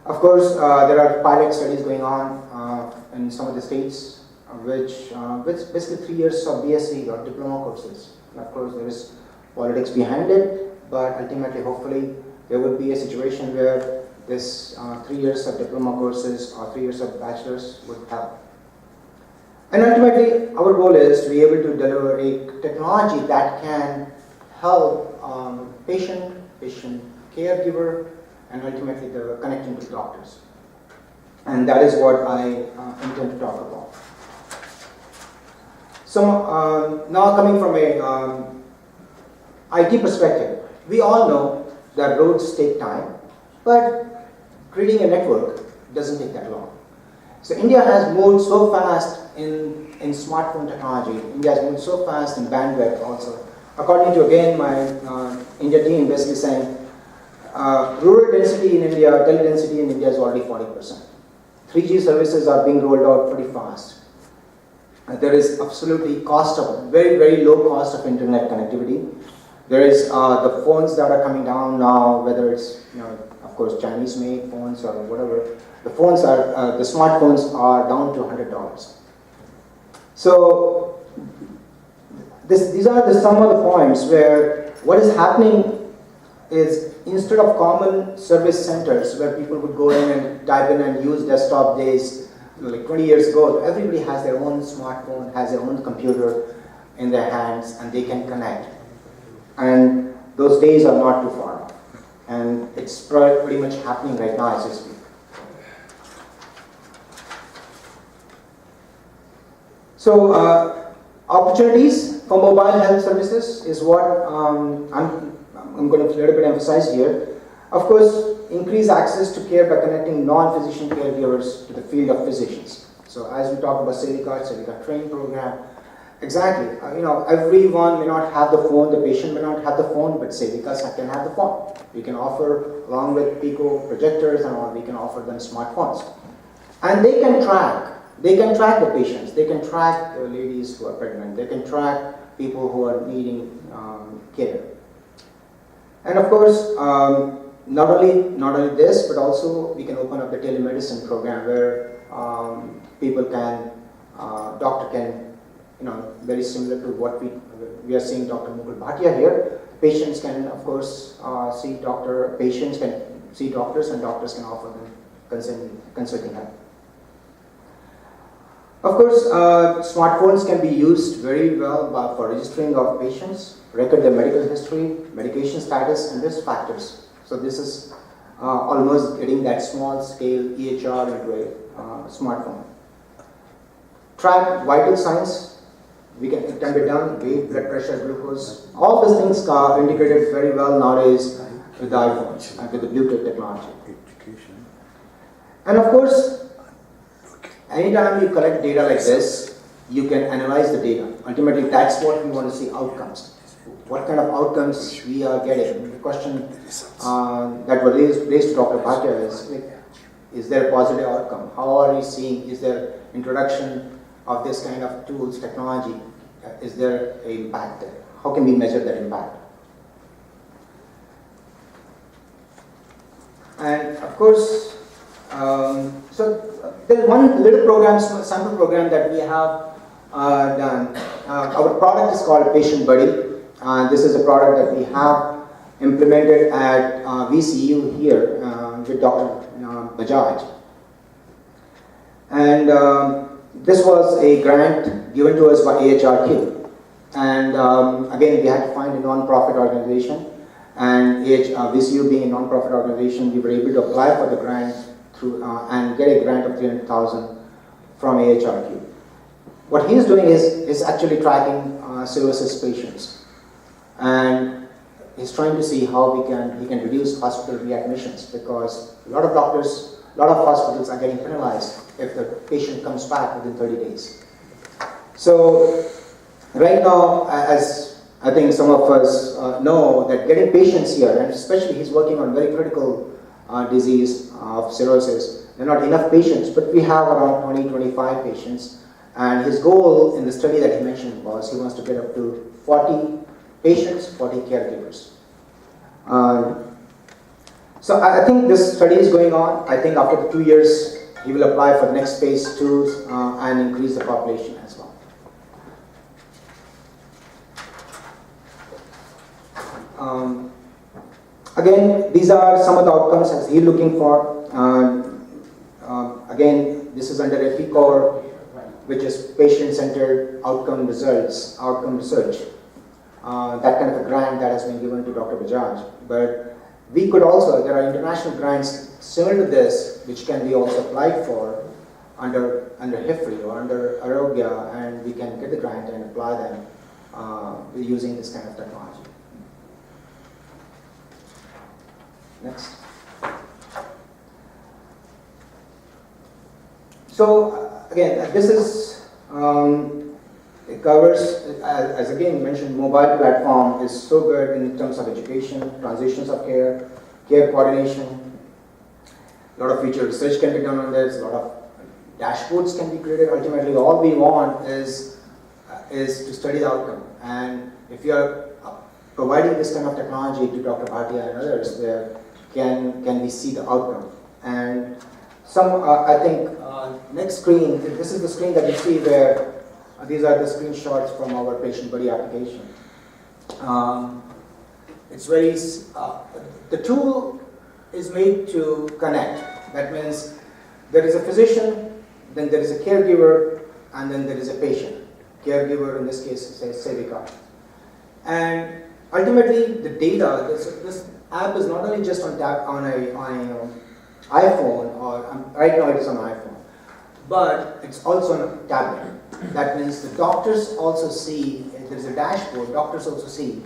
Of course, there are pilot studies going on in some of the states, which basically 3 years of BSc or diploma courses. And of course, there is politics behind it, but ultimately, hopefully, there would be a situation where this 3 years of diploma courses or 3 years of bachelor's would help. And ultimately, our goal is to be able to deliver a technology that can help patient caregiver, and ultimately the connecting to doctors. And that is what I intend to talk about. So now coming from a IT perspective, we all know that roads take time, but creating a network doesn't take that long. So India has moved so fast in smartphone technology. India has moved so fast in bandwidth also. According to, again, my India team basically saying, rural density in India, tele density in India is already 40%. 3G services are being rolled out pretty fast. There is absolutely very, very low cost of internet connectivity. There is the phones that are coming down now, whether it's, of course, Chinese-made phones or whatever. The phones are, the smartphones are down to $100. So these are some of the points where what is happening is, instead of common service centers where people would go in and type in and use desktop days, like 20 years ago, everybody has their own smartphone, has their own computer in their hands, and they can connect. And those days are not too far off. And it's pretty much happening right now as we speak. So, opportunities for mobile health services is what I'm going to a little bit emphasize here. Of course, increase access to care by connecting non-physician caregivers to the field of physicians. So as we talk about Celica train program, Exactly. Everyone may not have the phone, the patient may not have the phone, but Sevika can have the phone. We can offer, along with Pico projectors and all, we can offer them smartphones. And they can track the patients, they can track the ladies who are pregnant, they can track people who are needing care. And of course, not only this, but also we can open up the telemedicine program where people can, doctor can, very similar to what we are seeing Dr. Mukul Bhatia here. Patients can, of course, patients can see doctors, and doctors can offer them consulting help. Of course, smartphones can be used very well for registering of patients, record their medical history, medication status, and risk factors. So this is almost getting that small scale EHR into a smartphone. Track vital signs. It can be done, weight, blood pressure, glucose. All these things are integrated very well nowadays with the iPhones and with the Bluetooth technology. And of course, anytime you collect data like this, you can analyze the data. Ultimately, that's what we want to see, outcomes. What kind of outcomes we are getting. The question that was raised to Dr. Bhatia is there a positive outcome? How are we seeing, is there introduction of this kind of tools, technology? Is there an impact there? How can we measure that impact? And of course, so there's one little program, sample program that we have done. Our product is called Patient Buddy. This is a product that we have implemented at VCU here with Dr. Bajaj. And this was a grant given to us by AHRQ. And again, we had to find a non-profit organization. And VCU being a non-profit organization, we were able to apply for the grant through and get a grant of $300,000 from AHRQ. What he's doing is actually tracking cirrhosis patients. And he's trying to see how he can reduce hospital readmissions, because a lot of hospitals are getting penalized if the patient comes back within 30 days. So right now, as I think some of us know, that getting patients here, and especially he's working on very critical disease of cirrhosis, there are not enough patients, but we have around 20-25 patients. And his goal in the study that he mentioned was he wants to get up to 40 patients, 40 caregivers. So I think this study is going on. I think after the 2 years, he will apply for the next phase 2 and increase the population as well. Again, these are some of the outcomes as he's looking for. Again, this is under EPICOR, which is patient-centered outcome research. That kind of a grant that has been given to Dr. Bajaj. But we could also, there are international grants similar to this, which can be also applied for under HFRI or under Arogya, and we can get the grant and apply them using this kind of technology. Next. So again, this is, it covers, as again mentioned, mobile platform is so good in terms of education, transitions of care, care coordination. A lot of future research can be done on this, a lot of dashboards can be created. Ultimately, all we want is to study the outcome. And if you are providing this kind of technology to Dr. Bhatia and others, there can we see the outcome. And some, I think, next screen, this is the screen that you see where these are the screenshots from our Patient Buddy application. It's very, the tool is made to connect. That means there is a physician, then there is a caregiver, and then there is a patient. Caregiver in this case is Sevika. And ultimately, the data, this app is not only just on iPhone, or right now it is on iPhone, but it's also on a tablet. That means the doctors also see, if there is a dashboard, doctors also see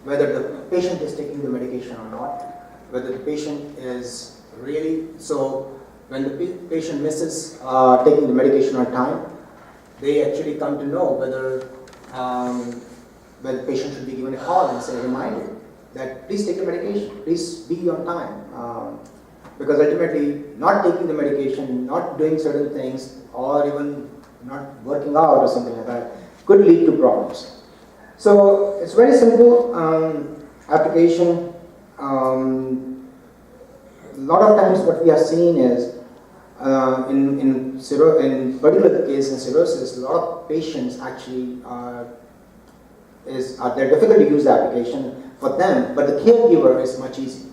whether the patient is taking the medication or not, whether the patient is really, so when the patient misses taking the medication on time, they actually come to know whether the patient should be given a call and say, reminder that please take the medication, please be on time. Because ultimately, not taking the medication, not doing certain things, or even not working out or something like that could lead to problems. So it's very simple application. A lot of times what we are seeing is in particular case in cirrhosis, a lot of patients actually they're difficult to use the application for them, but the caregiver is much easier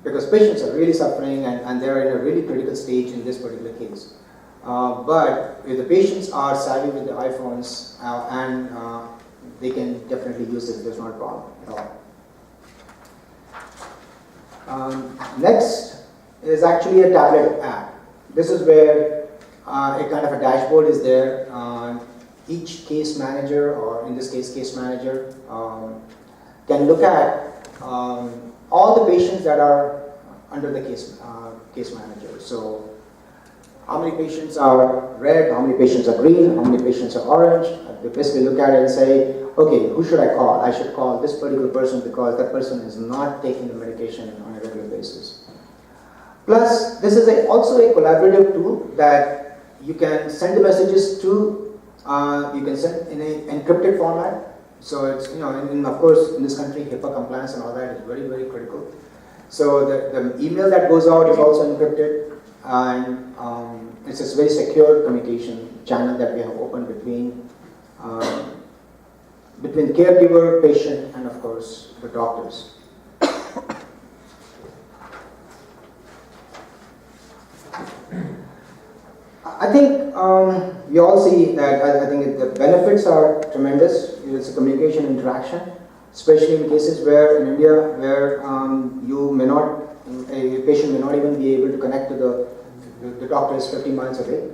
because patients are really suffering and they're in a really critical stage in this particular case. But if the patients are savvy with the iPhones and they can definitely use it, there's not a problem at all. Next is actually a tablet app. This is where a kind of a dashboard is there. Each case manager, or in this case, case manager, can look at all the patients that are under the case manager. So, how many patients are red, how many patients are green, how many patients are orange. They basically look at it and say, okay, who should I call? I should call this particular person because that person is not taking the medication on a regular basis. Plus, this is also a collaborative tool that you can send the messages to, you can send in an encrypted format. So it's, and of course, in this country, HIPAA compliance and all that is very, very critical. So the email that goes out is also encrypted, and it's a very secure communication channel that we have opened between caregiver, patient, and of course, the doctors. I think we all see that. I think the benefits are tremendous. It's a communication interaction, especially in cases where in India, where a patient may not even be able to connect to the doctor is 50 miles away,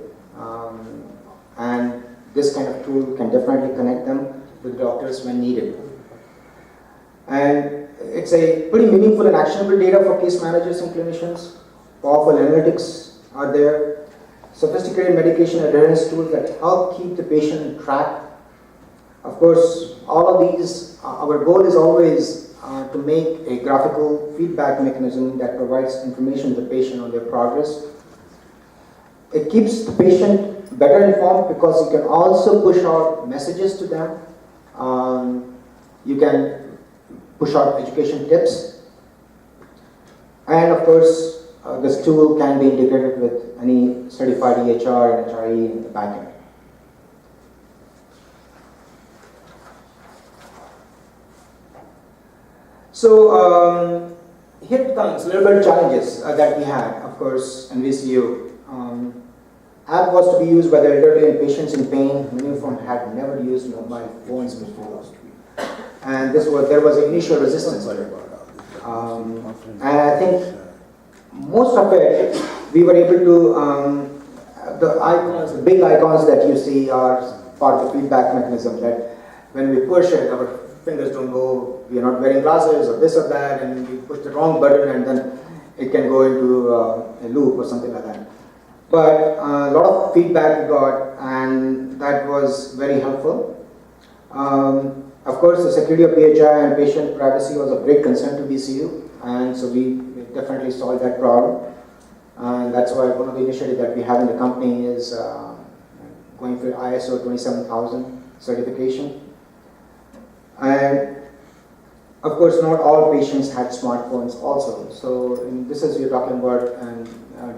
and this kind of tool can definitely connect them with doctors when needed. And it's a pretty meaningful and actionable data for case managers and clinicians. Powerful analytics are there. Sophisticated medication adherence tools that help keep the patient in track. Of course, all of these, our goal is always to make a graphical feedback mechanism that provides information to the patient on their progress. It keeps the patient better informed because you can also push out messages to them. You can push out education tips. And of course, this tool can be integrated with any certified EHR and HRE in the backend. So here comes a little bit of challenges that we had. Of course, in VCU, app was to be used by the elderly and patients in pain. Many of them had never used mobile phones before, and there was an initial resistance. And I think most of it, we were able to, the icons, the big icons that you see are part of the feedback mechanism that when we push it, our fingers don't go, we are not wearing glasses or this or that, and we push the wrong button and then it can go into a loop or something like that. But a lot of feedback we got, and that was very helpful. Of course, the security of PHI and patient privacy was of great concern to VCU, and so we definitely solved that problem. And that's why one of the initiatives that we have in the company is going for ISO 27000 certification. And of course, not all patients had smartphones also. So this is, we're talking about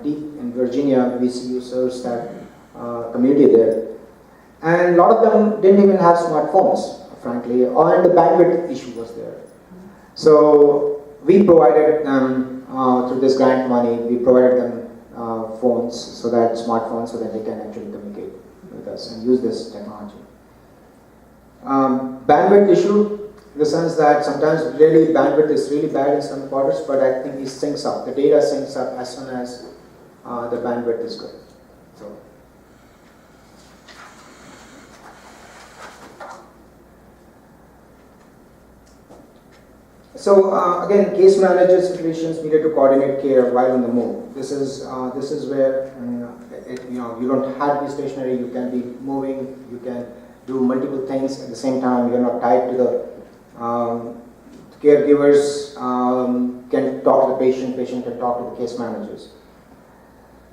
deep in Virginia, VCU serves that community there. And a lot of them didn't even have smartphones, frankly, and the bandwidth issue was there. So we provided them, through this grant money, we provided them smartphones, so that they can actually communicate with us and use this technology. Bandwidth issue, in the sense that sometimes really bandwidth is really bad in some quarters, but I think it syncs up. The data syncs up as soon as the bandwidth is good. So again, case managers, physicians needed to coordinate care while on the move. This is where you don't have to be stationary. You can be moving. You can do multiple things at the same time. You're not tied to the caregivers. Can talk to the patient. Patient can talk to the case managers.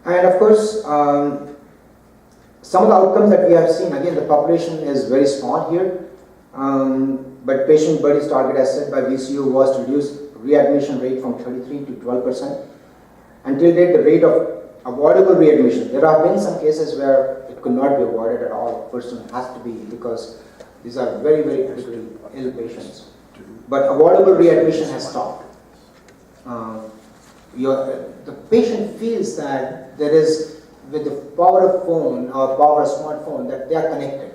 And of course, some of the outcomes that we have seen. Again, the population is very small here. But patient buddy's target, as set by VCU, was to reduce readmission rate from 33 to 12%. Until date, the rate of avoidable readmission. There have been some cases where it could not be avoided at all. A person has to be, because these are very, very critically ill patients. But avoidable readmission has stopped. The patient feels that there is, with the power of phone or power of smartphone, that they are connected.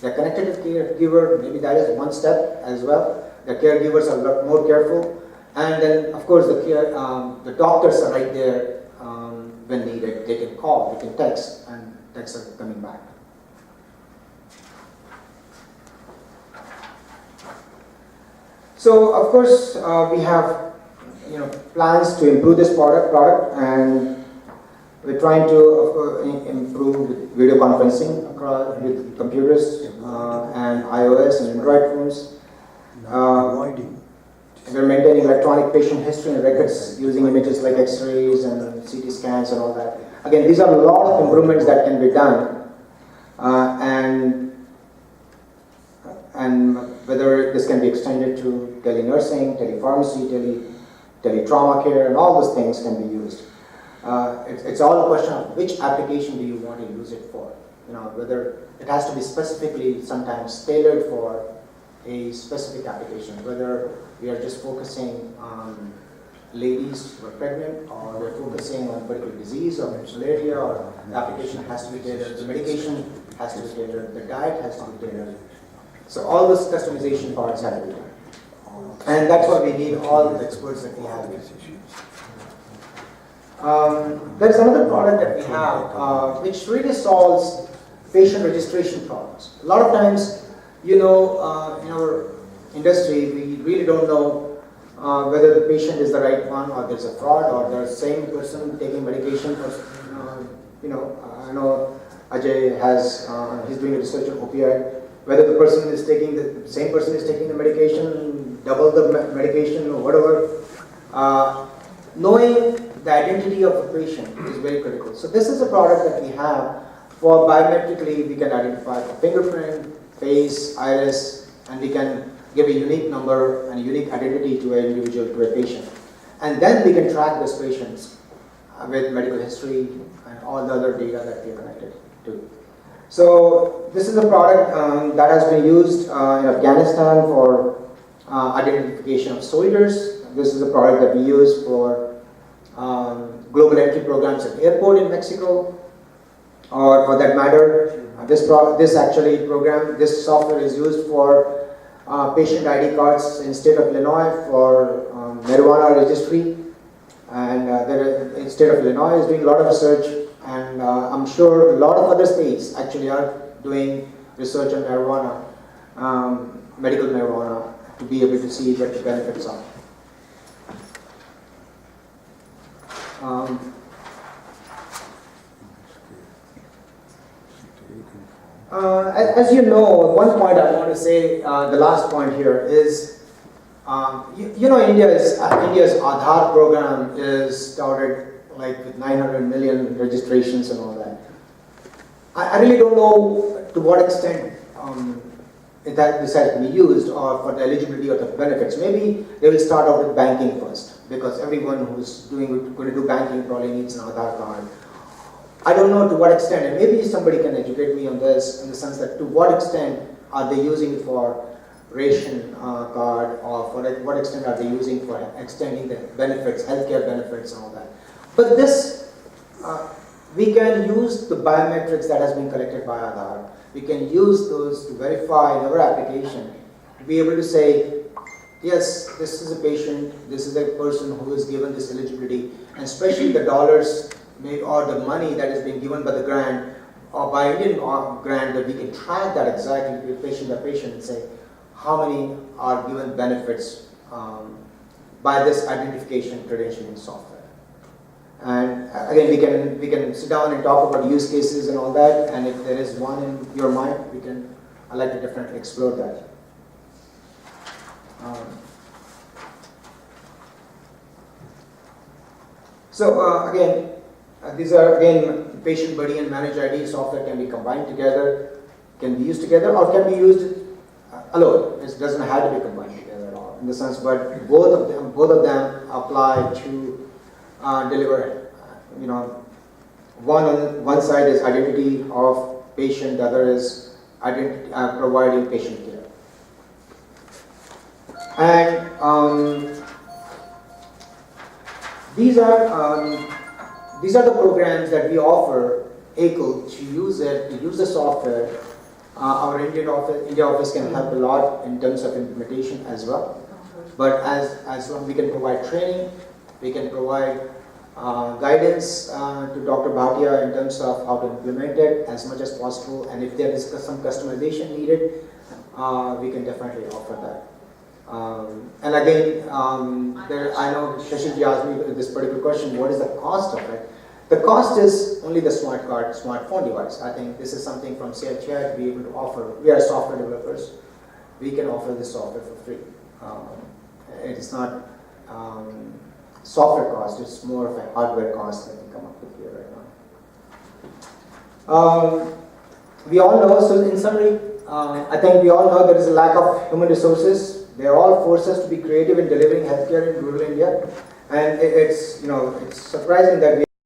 They're connected to the caregiver, maybe that is one step as well. The caregivers are a lot more careful. And then, of course, the doctors are right there when needed. They can call, they can text, and texts are coming back. So, of course, we have plans to improve this product, and we're trying to improve video conferencing across with computers and iOS and Android phones. We're maintaining electronic patient history and records using images like X-rays and CT scans and all that. Again, these are a lot of improvements that can be done, and whether this can be extended to telenursing, telepharmacy, teletrauma care, and all those things can be used. It's all a question of which application do you want to use it for. Whether it has to be specifically sometimes tailored for a specific application, whether we are just focusing on ladies who are pregnant, or we're focusing on a particular disease or malaria, or the application has to be tailored, the medication has to be tailored, the diet has to be tailored. So all those customization parts have to be done. And that's why we need all the experts that we have. There's another product that we have which really solves patient registration problems. A lot of times, in our industry, we really don't know whether the patient is the right one, or there's a fraud, or there's the same person taking medication for, I know Ajay has, he's doing research on opioid, whether the person is taking, the same person is taking the medication, double the medication or whatever. Knowing the identity of the patient is very critical. So this is a product that we have for biometrically, we can identify the fingerprint, face, iris, and we can give a unique number and a unique identity to an individual, to a patient. And then we can track those patients with medical history and all the other data that we are connected to. So this is a product that has been used in Afghanistan for identification of soldiers. This is a product that we use for global entry programs at airport in Mexico, or for that matter, this software is used for patient ID cards in state of Illinois for marijuana registry, and the state of Illinois is doing a lot of research, and I'm sure a lot of other states actually are doing research on marijuana, medical marijuana, to be able to see what the benefits are. As you know, one point I want to say, the last point here is, India's Aadhaar program is started like with 900 million registrations and all that. I really don't know to what extent this has been used, or for the eligibility or the benefits. Maybe they will start out with banking first, because everyone who's going to do banking probably needs an Aadhaar card. I don't know to what extent, and maybe somebody can educate me on this, in the sense that to what extent are they using it for ration card, or for what extent are they using for extending the benefits, healthcare benefits and all that. But this, we can use the biometrics that has been collected by Aadhaar. We can use those to verify in our application, to be able to say, yes, this is a patient, this is a person who is given this eligibility, and especially the dollars or the money that is being given by the grant, or by Indian grant, that we can track that exactly patient by patient and say how many are given benefits by this identification credentialing software. And again, we can sit down and talk about use cases and all that. And if there is one in your mind, I'd like to definitely explore that. These are again patient buddy and manage ID software can be combined together, can be used together, or can be used alone. It doesn't have to be combined together at all, in the sense. But both of them apply to deliver. One side is identity of patient, the other is providing patient care. And these are the programs that we offer ACL to use the software. Our India office can help a lot in terms of implementation as well. But as well, we can provide training, we can provide guidance to Dr. Bhatia in terms of how to implement it as much as possible. And if there is some customization needed, we can definitely offer that. And again, I know Shashiji asked me this particular question, what is the cost of it? The cost is only the smartphone device. I think this is something from CHI to be able to offer. We are software developers. We can offer this software for free. It is not software cost, it's more of a hardware cost that we come up with here right now. We all know, so in summary, I think we all know there is a lack of human resources. They are all forced us to be creative in delivering healthcare in rural India. And it's surprising that we